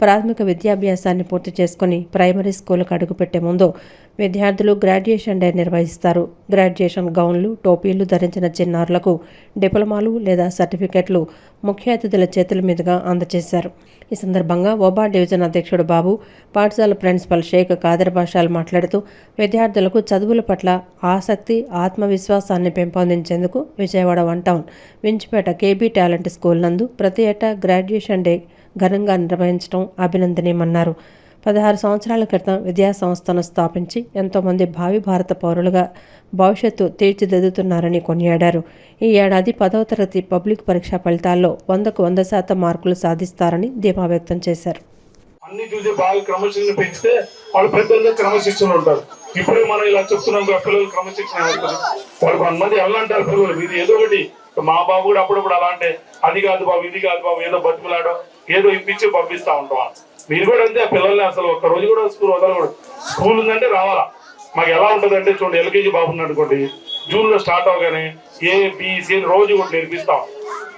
Speaker 2: ప్రాథమిక విద్యాభ్యాసాన్ని పూర్తి చేసుకుని ప్రైమరీ స్కూలుకు అడుగుపెట్టే ముందు విద్యార్థులు గ్రాడ్యుయేషన్ డే నిర్వహిస్తారు. గ్రాడ్యుయేషన్ గౌన్లు, టోపీలు ధరించిన చిన్నారులకు డిప్లొమాలు లేదా సర్టిఫికెట్లు ముఖ్య అతిథుల చేతుల మీదుగా అందజేశారు. ఈ సందర్భంగా ఓబా డివిజన్ అధ్యక్షుడు బాబు, పాఠశాల ప్రిన్సిపల్ షేక్ ఖాదర్ బాషాలు మాట్లాడుతూ విద్యార్థులకు చదువుల పట్ల ఆసక్తి, ఆత్మవిశ్వాసాన్ని పెంపొందించేందుకు Vijayawada one town Vinchipeta KB talent school నందు ప్రతి ఏటా గ్రాడ్యుయేషన్ డే ఘనంగా నిర్వహించడం అభినందనీయమన్నారు. 16 సంవత్సరాల క్రితం విద్యా సంస్థను స్థాపించి ఎంతోమంది భావి భారత పౌరులుగా భవిష్యత్తు తీర్చిదిద్దుతున్నారని కొనియాడారు. ఈ ఏడాది 10వ తరగతి పబ్లిక్ పరీక్షా ఫలితాల్లో 100కు 100% మార్కులు సాధిస్తారని ధీమా వ్యక్తం చేశారు.
Speaker 18: అన్ని చూసి బాగా క్రమశిక్షణ పెంచితే వాళ్ళు పెద్దలుగా క్రమశిక్షణ ఉంటారు. ఇప్పుడే మనం ఇలా చెప్తున్నాం పిల్లలు క్రమశిక్షణ వాళ్ళు కొంతమంది ఎలా అంటారు పిల్లలు ఇది ఏదో ఒకటి. మా బాబు కూడా అప్పుడప్పుడు అలా అంటే అది కాదు బాబు ఇది కాదు బాబు ఏదో బతుకులాడో ఏదో ఇప్పించి పంపిస్తా ఉంటాం. మీరు కూడా అంతే పిల్లల్ని అసలు ఒక్క రోజు కూడా స్కూల్ వదలకూడదు. స్కూల్ ఉందంటే రావాలా. మాకు ఎలా ఉంటుందంటే చూడండి ఎల్కేజీ బాబు అనుకోండి జూన్లో స్టార్ట్ అవగానే ABC రోజు కూడా నేర్పిస్తాం.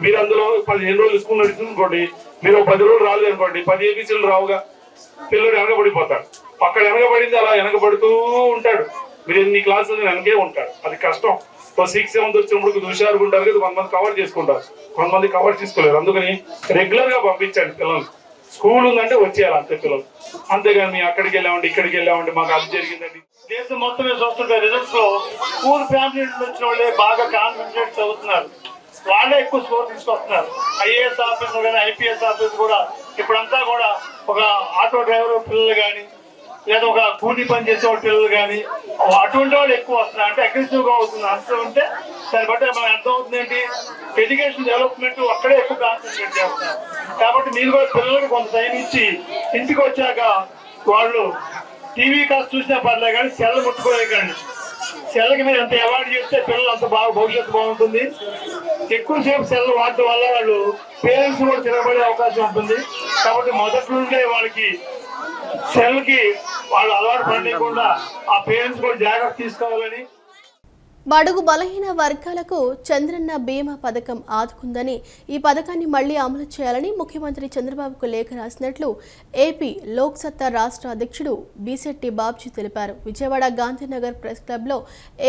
Speaker 18: మీరు అందులో 15 రోజులు స్కూల్ నడుస్తుంది అనుకోండి, మీరు 10 రోజులు రాలేదు అనుకోండి 10 ABCలు రావుగా. పిల్లడు వెనకబడిపోతాడు. అక్కడ వెనకబడింది అలా వెనకబడుతూ ఉంటాడు. మీరు ఎన్ని క్లాసులు వెనకే ఉంటాడు. అది కష్టం. 6th 7th వచ్చినప్పుడు హుషారుగా ఉంటారు కదా, కొంతమంది కవర్ చేసుకుంటారు, కొంతమంది కవర్ చేసుకోలేరు. అందుకని రెగ్యులర్ గా పంపించండి పిల్లలు. స్కూల్ ఉందంటే వచ్చేయాలి అంతే పిల్లలు. అంతేగాని మేము అక్కడికి వెళ్ళామండి ఇక్కడికి వెళ్ళామండి మాకు అది జరిగిందండి. దేశం మొత్తం చూస్తుంటే రిజల్ట్స్ లో స్కూల్ ఫ్యామిలీ నుంచి వచ్చిన వాళ్ళే బాగా కాన్సన్ట్రేట్ చదువుతున్నారు. వాళ్ళే ఎక్కువ స్కోర్ తీసుకొస్తున్నారు. IAS ఆఫీసర్ కానీ IPS ఆఫీసర్ కూడా ఇప్పుడంతా కూడా ఒక ఆటో డ్రైవర్ పిల్లలు కానీ లేదా ఒక కూలీ పని చేసే వాళ్ళ పిల్లలు కానీ అటువంటి వాళ్ళు ఎక్కువ వస్తున్నారు. అంటే అగ్రెసివ్ గా అవుతుంది అంశం ఉంటే దాన్ని బట్టి మనకు అర్థం అవుతుంది ఏంటి ఎడ్యుకేషన్ డెవలప్మెంట్ అక్కడే ఎక్కువ కాన్సన్ట్రేట్ చేస్తున్నారు. కాబట్టి మీరు కూడా పిల్లలకి కొంత టైం ఇచ్చి ఇంటికి వచ్చాక వాళ్ళు టీవీ కాస్త చూసినా పర్లేదు కానీ సెల్ ముట్టుకోలేకండి. సెల్కి మీరు ఎంత అవాయిడ్ చేస్తే పిల్లలు అంత బాగా భవిష్యత్తు బాగుంటుంది. ఎక్కువసేపు సెల్ వాడటం వల్ల వాళ్ళు పేరెంట్స్ కూడా తిరగబడే అవకాశం ఉంటుంది. కాబట్టి మొదటి నుండే వాళ్ళకి సెల్కి వాళ్ళు అలవాటు పడలేకుండా ఆ పేరెంట్స్ కూడా జాగ్రత్త తీసుకోవాలని.
Speaker 1: బడుగు బలహీన వర్గాలకు చంద్రన్న బీమా పథకం ఆదుకుందని, ఈ పథకాన్ని మళ్లీ అమలు చేయాలని ముఖ్యమంత్రి చంద్రబాబుకు లేఖ రాసినట్లు ఏపీ లోక్ సత్తా రాష్ట్ర అధ్యక్షుడు బీశెట్టి బాబ్జీ తెలిపారు. విజయవాడ గాంధీనగర్ ప్రెస్ క్లబ్లో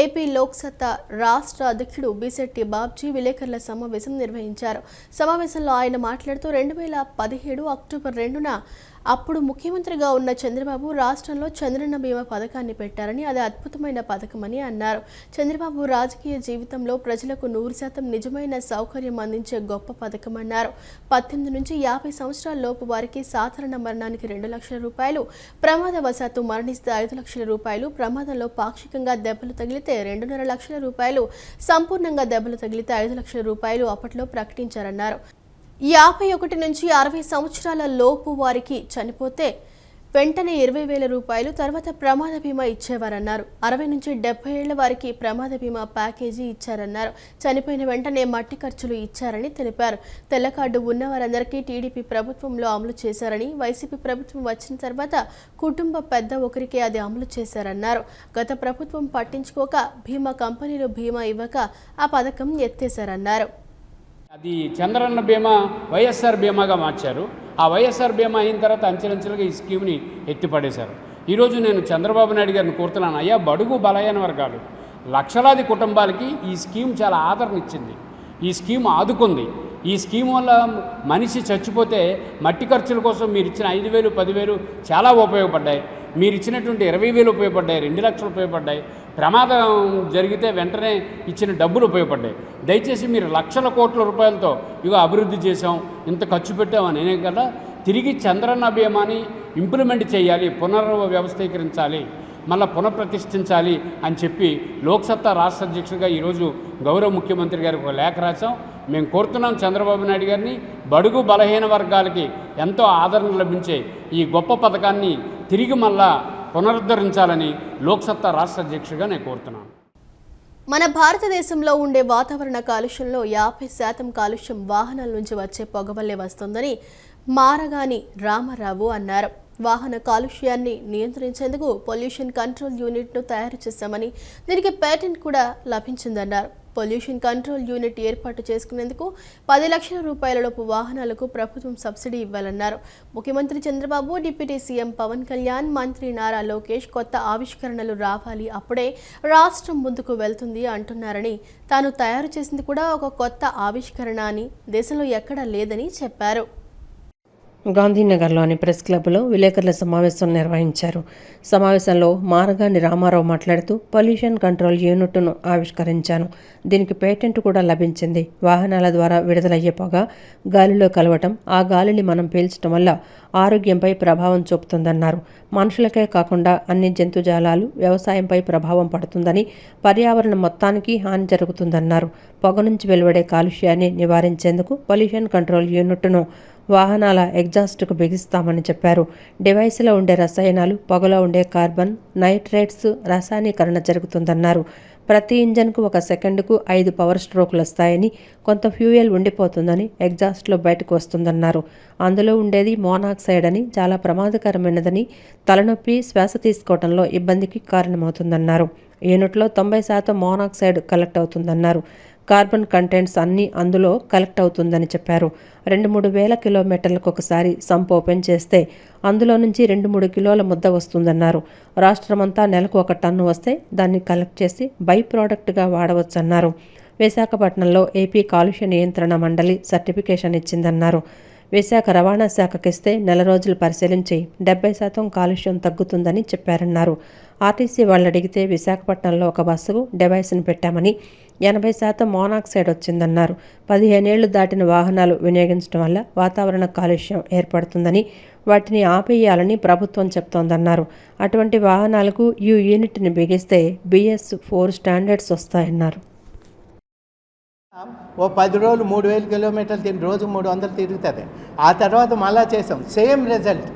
Speaker 1: ఏపీ లోక్ సత్తా రాష్ట్ర అధ్యక్షుడు బీశెట్టి బాబ్జీ విలేకరుల సమావేశం నిర్వహించారు. సమావేశంలో ఆయన మాట్లాడుతూ 2017 అక్టోబర్ 2న అప్పుడు ముఖ్యమంత్రిగా ఉన్న చంద్రబాబు రాష్ట్రంలో చంద్రన్న బీమా పథకాన్ని పెట్టారని, అది అద్భుతమైన పథకమని అన్నారు. చంద్రబాబు రాజకీయ జీవితంలో ప్రజలకు 100% నిజమైన సౌకర్యం అందించే గొప్ప పథకమన్నారు. 18 నుంచి 50 సంవత్సరాల లోపు వారికి సాధారణ మరణానికి 2 లక్షల రూపాయలు, ప్రమాదవశాత్తు మరణిస్తే 5 లక్షల రూపాయలు, ప్రమాదంలో పాక్షికంగా దెబ్బలు తగిలితే 2.5 లక్షల రూపాయలు, సంపూర్ణంగా దెబ్బలు తగిలితే 5 లక్షల రూపాయలు అప్పట్లో ప్రకటించారన్నారు. 51 నుంచి 60 సంవత్సరాల లోపు వారికి చనిపోతే వెంటనే 20,000 రూపాయలు, తర్వాత ప్రమాద బీమా ఇచ్చేవారన్నారు. 60 నుంచి 70 ఏళ్ల వారికి ప్రమాద బీమా ప్యాకేజీ ఇచ్చారన్నారు. చనిపోయిన వెంటనే మట్టి ఖర్చులు ఇచ్చారని తెలిపారు. తెల్ల కార్డు ఉన్న వారందరికీ టీడీపీ ప్రభుత్వంలో అమలు చేశారని, వైసీపీ ప్రభుత్వం వచ్చిన తర్వాత కుటుంబ పెద్ద ఒకరికి అది అమలు చేశారన్నారు. గత ప్రభుత్వం పట్టించుకోక బీమా కంపెనీలు బీమా ఇవ్వక ఆ పథకం ఎత్తేశారన్నారు.
Speaker 19: అది చంద్రన్న బీమా వైఎస్ఆర్ బీమాగా మార్చారు. ఆ వైఎస్ఆర్ బీమా అయిన తర్వాత అంచెలంచెలుగా ఈ స్కీమ్ని ఎత్తిపడేశారు. ఈరోజు నేను చంద్రబాబు నాయుడు గారిని కోరుతున్నాను, అయ్యా బడుగు బలహీన వర్గాలు లక్షలాది కుటుంబాలకి ఈ స్కీమ్ చాలా ఆదరణ ఇచ్చింది. ఈ స్కీమ్ ఆదుకుంది. ఈ స్కీమ్ వల్ల మనిషి చచ్చిపోతే మట్టి ఖర్చుల కోసం మీరు ఇచ్చిన 5,000, 10,000 చాలా ఉపయోగపడ్డాయి. మీరు ఇచ్చినటువంటి 20,000 ఉపయోగపడ్డాయి, 2 లక్షలు ఉపయోగపడ్డాయి. ప్రమాదం జరిగితే వెంటనే ఇచ్చిన డబ్బులు ఉపయోగపడ్డాయి. దయచేసి మీరు లక్షల కోట్ల రూపాయలతో ఇగో అభివృద్ధి చేసాం, ఇంత ఖర్చు పెట్టామని అనే కదా తిరిగి చంద్రన్న బీమాని ఇంప్లిమెంట్ చేయాలి, పునర్వ్యవస్థీకరించాలి. మళ్ళీ పునఃప్రతిష్ఠించాలి అని చెప్పి లోక్సత్తా రాష్ట్ర అధ్యక్షుడిగా ఈరోజు గౌరవ ముఖ్యమంత్రి గారికి ఒక లేఖ రాసాం. మేము కోరుతున్నాం చంద్రబాబు నాయుడు గారిని, బడుగు బలహీన వర్గాలకి ఎంతో ఆదరణ లభించే ఈ గొప్ప పథకాన్ని తిరిగి మళ్ళా పునరుద్ధరించాలని లోక్సత్తా రాష్ట్ర అధ్యక్షుడిగా నేను కోరుతున్నాను.
Speaker 1: మన భారతదేశంలో ఉండే వాతావరణ కాలుష్యంలో 50% కాలుష్యం వాహనాల నుంచి వచ్చే పొగ వల్లే వస్తుందని మారగాని రామారావు అన్నారు. వాహన కాలుష్యాన్ని నియంత్రించేందుకు పొల్యూషన్ కంట్రోల్ యూనిట్ను తయారు చేశామని, దీనికి పేటెంట్ కూడా లభించిందన్నారు. పొల్యూషన్ కంట్రోల్ యూనిట్ ఏర్పాటు చేసుకునేందుకు 10 లక్షల రూపాయలలోపు వాహనాలకు ప్రభుత్వం సబ్సిడీ ఇవ్వాలన్నారు. ముఖ్యమంత్రి చంద్రబాబు, డిప్యూటీ సీఎం పవన్ కళ్యాణ్, మంత్రి నారా లోకేష్ కొత్త ఆవిష్కరణలు రావాలి, అప్పుడే రాష్ట్రం ముందుకు వెళ్తుంది అంటున్నారని, తాను తయారు చేసింది కూడా ఒక కొత్త ఆవిష్కరణ అని దేశంలో ఎక్కడా లేదని చెప్పారు.
Speaker 2: గాంధీనగర్లోని ప్రెస్ క్లబ్లో విలేకరుల సమావేశం నిర్వహించారు. సమావేశంలో మారగాని రామారావు మాట్లాడుతూ పొల్యూషన్ కంట్రోల్ యూనిట్ను ఆవిష్కరించాను, దీనికి పేటెంట్ కూడా లభించింది. వాహనాల ద్వారా విడుదలయ్యే పొగ గాలిలో కలవటం, ఆ గాలిని మనం పీల్చడం వల్ల ఆరోగ్యంపై ప్రభావం చూపుతుందన్నారు. మనుషులకే కాకుండా అన్ని జంతుజాలాలు, వ్యవసాయంపై ప్రభావం పడుతుందని, పర్యావరణం మొత్తానికి హాని జరుగుతుందన్నారు. పొగ నుంచి వెలువడే కాలుష్యాన్ని నివారించేందుకు పొల్యూషన్ కంట్రోల్ యూనిట్ను వాహనాల ఎగ్జాస్ట్కు బిగిస్తామని చెప్పారు. డివైస్లో ఉండే రసాయనాలు, పొగలో ఉండే కార్బన్, నైట్రేట్స్ రసాయనీకరణ జరుగుతుందన్నారు. ప్రతి ఇంజన్కు 1 సెకండుకు 5 పవర్ స్ట్రోకులు వస్తాయని, కొంత ఫ్యూయల్ ఉండిపోతుందని, ఎగ్జాస్ట్లో బయటకు వస్తుందన్నారు. అందులో ఉండేది మోనాక్సైడ్ అని, చాలా ప్రమాదకరమైనదని, తలనొప్పి, శ్వాస తీసుకోవడంలో ఇబ్బందికి కారణమవుతుందన్నారు. యూనిట్లో 90% మోనాక్సైడ్ కలెక్ట్ అవుతుందన్నారు. కార్బన్ కంటెంట్స్ అన్నీ అందులో కలెక్ట్ అవుతుందని చెప్పారు. 2-3 వేల కిలోమీటర్లకు ఒకసారి సంప్ ఓపెన్ చేస్తే అందులో నుంచి 2-3 కిలోల ముద్ద వస్తుందన్నారు. రాష్ట్రమంతా నెలకు 1 టన్ను వస్తే దాన్ని కలెక్ట్ చేసి బై ప్రోడక్ట్గా వాడవచ్చన్నారు. విశాఖపట్నంలో ఏపీ కాలుష్య నియంత్రణ మండలి సర్టిఫికేషన్ ఇచ్చిందన్నారు. విశాఖ రవాణా శాఖకిస్తే నెల రోజులు పరిశీలించి 70% కాలుష్యం తగ్గుతుందని చెప్పారన్నారు. ఆర్టీసీ వాళ్ళు అడిగితే విశాఖపట్నంలో ఒక బస్సుకు డివైస్ను పెట్టామని, 80% మోనాక్సైడ్ వచ్చిందన్నారు. 15 ఏళ్లు దాటిన వాహనాలు వినియోగించడం వల్ల వాతావరణ కాలుష్యం ఏర్పడుతుందని, వాటిని ఆపేయాలని ప్రభుత్వం చెప్తోందన్నారు. అటువంటి వాహనాలకు ఈ యూనిట్ని బిగిస్తే BS4 స్టాండర్డ్స్ వస్తాయన్నారు.
Speaker 20: ఓ 10 రోజులు 3000 కిలోమీటర్లు తిని రోజు 300 తిరుగుతుంది. ఆ తర్వాత మళ్ళా చేసాం, సేమ్ రిజల్ట్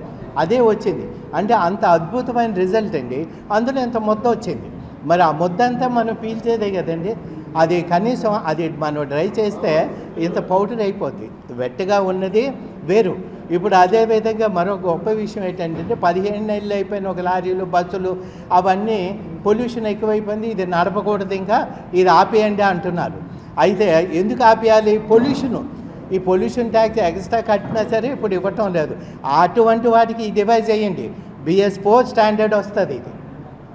Speaker 20: అదే వచ్చింది. అంటే అంత అద్భుతమైన రిజల్ట్ అండి. అందులో ఇంత ముద్ద వచ్చింది. మరి ఆ ముద్ద అంతా మనం పీల్చేదే కదండి. అది కనీసం అది మనం డ్రై చేస్తే ఇంత పౌడర్ అయిపోద్ది. వెట్టగా ఉన్నది వేరు. ఇప్పుడు అదేవిధంగా మరో గొప్ప విషయం ఏంటంటే 15 నెలలు అయిపోయిన ఒక లారీలు, బస్సులు అవన్నీ పొల్యూషన్ ఎక్కువైపోయింది. ఇది నడపకూడదు, ఇంకా ఇది ఆపేయండి అంటున్నారు. అయితే ఎందుకు ఆపేయాలి? పొల్యూషను. ఈ పొల్యూషన్ ట్యాక్స్ ఎక్స్ట్రా కట్టినా సరే ఇప్పుడు ఇవ్వటం లేదు. అటువంటి వాటికి ఈ డివైజ్ చేయండి, BS4 స్టాండర్డ్ వస్తుంది. ఇది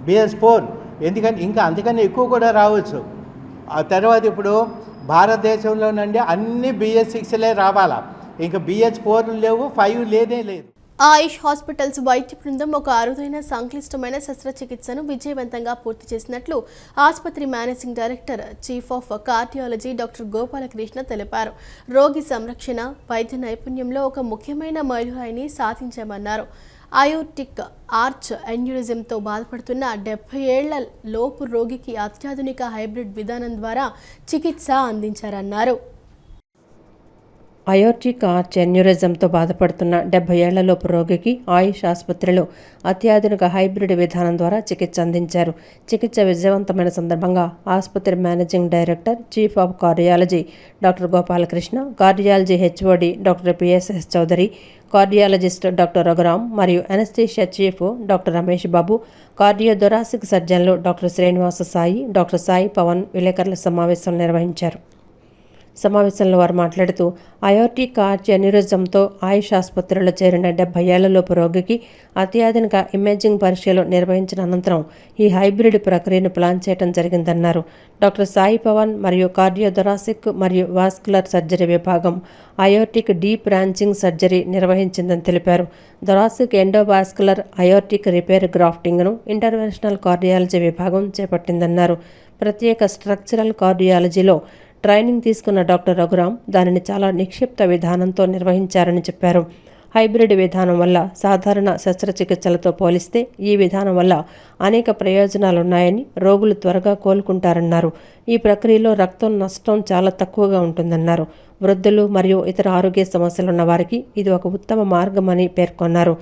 Speaker 20: BS4, ఎందుకంటే ఇంకా అంతకన్నా ఎక్కువ కూడా రావచ్చు. ఆ తర్వాత ఇప్పుడు భారతదేశంలోనండి అన్ని BS6లే రావాలా, ఇంకా BS4 లేవు, 5 లేదే లేదు.
Speaker 1: ఆయుష్ హాస్పిటల్స్ వైద్య బృందం ఒక అరుదైన సంక్లిష్టమైన శస్త్రచికిత్సను విజయవంతంగా పూర్తి చేసినట్లు ఆసుపత్రి managing director, chief of cardiology doctor Gopalakrishna తెలిపారు. రోగి సంరక్షణ, వైద్య నైపుణ్యంలో ఒక ముఖ్యమైన మైలురాయిని సాధించామన్నారు. అయోర్టిక్ ఆర్చ్ ఎన్యూరిజంతో బాధపడుతున్న 70 ఏళ్ల లోపు రోగికి అత్యాధునిక హైబ్రిడ్ విధానం ద్వారా చికిత్స అందించారన్నారు.
Speaker 2: అయోర్టిక్ ఆర్చ్ ఎన్యూరిజంతో బాధపడుతున్న 70 ఏళ్లలోపు రోగికి ఆయుష్ ఆసుపత్రిలో అత్యాధునిక హైబ్రిడ్ విధానం ద్వారా చికిత్స అందించారు. చికిత్స విజయవంతమైన సందర్భంగా ఆసుపత్రి managing director, chief of cardiology doctor Gopalakrishna, cardiology HOD doctor PSS Chowdary, cardiologist doctor Raghuram మరియు anaesthesia chief doctor Ramesh Babu, cardiothoracic సర్జన్లు డాక్టర్ శ్రీనివాస సాయి, డాక్టర్ సాయి పవన్ విలేకరుల సమావేశం నిర్వహించారు. సమావేశంలో వారు మాట్లాడుతూ అయోర్టిక్ ఆర్చ్ ఎన్యూరిజంతో ఆయుష్ ఆసుపత్రిలో చేరిన 70 ఏళ్లలోపు రోగికి అత్యాధునిక ఇమేజింగ్ పరీక్షలు నిర్వహించిన అనంతరం ఈ హైబ్రిడ్ ప్రక్రియను ప్లాన్ చేయడం జరిగిందన్నారు. డాక్టర్ సాయి పవన్ మరియు కార్డియోథొరాసిక్ మరియు వాస్కులర్ సర్జరీ విభాగం అయోర్టిక్ డీప్ బ్రాంచింగ్ సర్జరీ నిర్వహించిందని తెలిపారు. థొరాసిక్ ఎండోవాస్కులర్ అయోర్టిక్ రిపేర్ గ్రాఫ్టింగ్ను ఇంటర్వెన్షనల్ కార్డియాలజీ విభాగం చేపట్టిందన్నారు. ప్రత్యేక స్ట్రక్చరల్ కార్డియాలజీలో ట్రైనింగ్ తీసుకున్న డాక్టర్ రఘురామ్ దానిని చాలా నిక్షిప్త విధానంతో నిర్వహించారని చెప్పారు. హైబ్రిడ్ విధానం వల్ల సాధారణ శస్త్రచికిత్సలతో పోలిస్తే ఈ విధానం వల్ల అనేక ప్రయోజనాలున్నాయని, రోగులు త్వరగా కోలుకుంటారన్నారు. ఈ ప్రక్రియలో రక్తం నష్టం చాలా తక్కువగా ఉంటుందన్నారు. వృద్ధులు మరియు ఇతర ఆరోగ్య సమస్యలున్న వారికి ఇది ఒక ఉత్తమ మార్గమని పేర్కొన్నారు.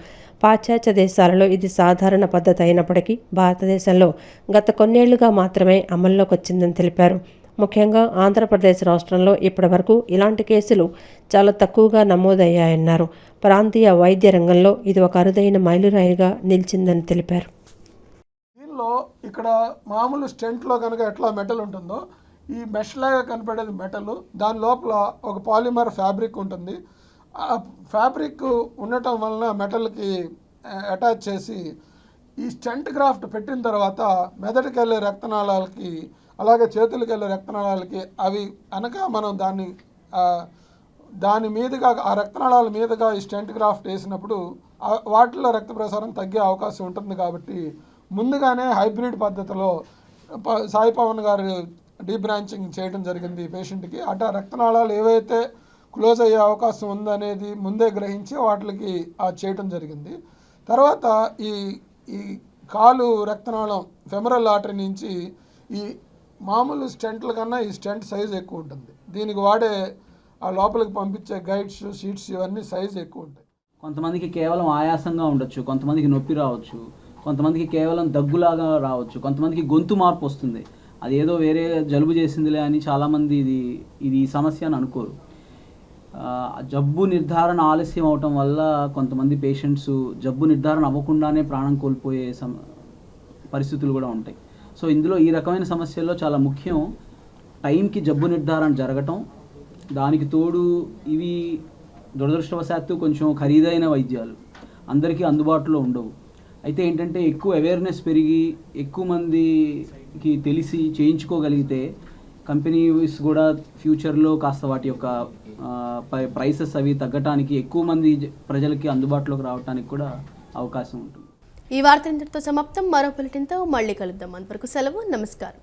Speaker 2: పాశ్చాత్య దేశాలలో ఇది సాధారణ పద్ధతి అయినప్పటికీ భారతదేశంలో గత కొన్నేళ్లుగా మాత్రమే అమల్లోకి వచ్చిందని తెలిపారు. ముఖ్యంగా ఆంధ్రప్రదేశ్ రాష్ట్రంలో ఇప్పటివరకు ఇలాంటి కేసులు చాలా తక్కువగా నమోదయ్యాయన్నారు. ప్రాంతీయ వైద్య రంగంలో ఇది ఒక అరుదైన మైలురాయిగా నిలిచిందని తెలిపారు.
Speaker 21: దీనిలో ఇక్కడ మామూలు స్టెంట్లో కనుక ఎట్లా మెటల్ ఉంటుందో ఈ మెష్ లాగా కనపడేది మెటల్, దాని లోపల ఒక పాలిమర్ ఫ్యాబ్రిక్ ఉంటుంది. ఆ ఫ్యాబ్రిక్ ఉండటం వలన మెటల్కి అటాచ్ చేసి ఈ స్టెంట్ గ్రాఫ్ట్ పెట్టిన తర్వాత మెదడుకి వెళ్ళే రక్తనాళాలకి అలాగే చేతులకు వెళ్ళే రక్తనాళాలకి అవి అనక మనం దాని మీదుగా ఆ రక్తనాళాల మీదుగా ఈ స్టెంట్ గ్రాఫ్ట్ వేసినప్పుడు వాటిలో రక్త ప్రసారం తగ్గే అవకాశం ఉంటుంది. కాబట్టి ముందుగానే హైబ్రిడ్ పద్ధతిలో సాయి పవన్ గారు డీబ్రాంచింగ్ చేయడం జరిగింది ఈ పేషెంట్కి. అటు రక్తనాళాలు ఏవైతే క్లోజ్ అయ్యే అవకాశం ఉందనేది ముందే గ్రహించి వాటికి చేయడం జరిగింది. తర్వాత ఈ కాలు రక్తనాళం ఫెమరల్ ఆర్టరీ నుంచి ఈ మామూలు స్టెంట్ల కన్నా ఈ స్టెంట్ సైజ్ ఎక్కువ ఉంటుంది. దీనికి వాడే ఆ లోపలికి పంపించే గైడ్స్, షీట్స్ ఇవన్నీ సైజ్ ఎక్కువ ఉంటాయి.
Speaker 22: కొంతమందికి కేవలం ఆయాసంగా ఉండొచ్చు, కొంతమందికి నొప్పి రావచ్చు, కొంతమందికి కేవలం దగ్గులాగా రావచ్చు, కొంతమందికి గొంతు మార్పు వస్తుంది. అది ఏదో వేరే జలుబు చేసిందిలే అని చాలామంది ఇది సమస్య అని అనుకోరు. జబ్బు నిర్ధారణ ఆలస్యం అవటం వల్ల కొంతమంది పేషెంట్స్ జబ్బు నిర్ధారణ అవ్వకుండానే ప్రాణం కోల్పోయే పరిస్థితులు కూడా ఉంటాయి. సో ఇందులో ఈ రకమైన సమస్యల్లో చాలా ముఖ్యం టైంకి జబ్బు నిర్ధారణ జరగటం. దానికి తోడు ఇవి దురదృష్టవశాత్తు కొంచెం ఖరీదైన వైద్యాలు, అందరికీ అందుబాటులో ఉండవు. అయితే ఏంటంటే ఎక్కువ అవేర్నెస్ పెరిగి ఎక్కువ మందికి తెలిసి చేయించుకోగలిగితే కంపెనీస్ కూడా ఫ్యూచర్లో కాస్త వాటి యొక్క ప్రైసెస్ అవి తగ్గటానికి, ఎక్కువ మంది ప్రజలకి అందుబాటులోకి రావడానికి కూడా అవకాశం ఉంటుంది.
Speaker 1: ఈ వార్త ఇంతటితో సమాప్తం. మరో బులెటిన్తో మళ్ళీ కలుద్దాం. అంతవరకు సెలవు. నమస్కారం.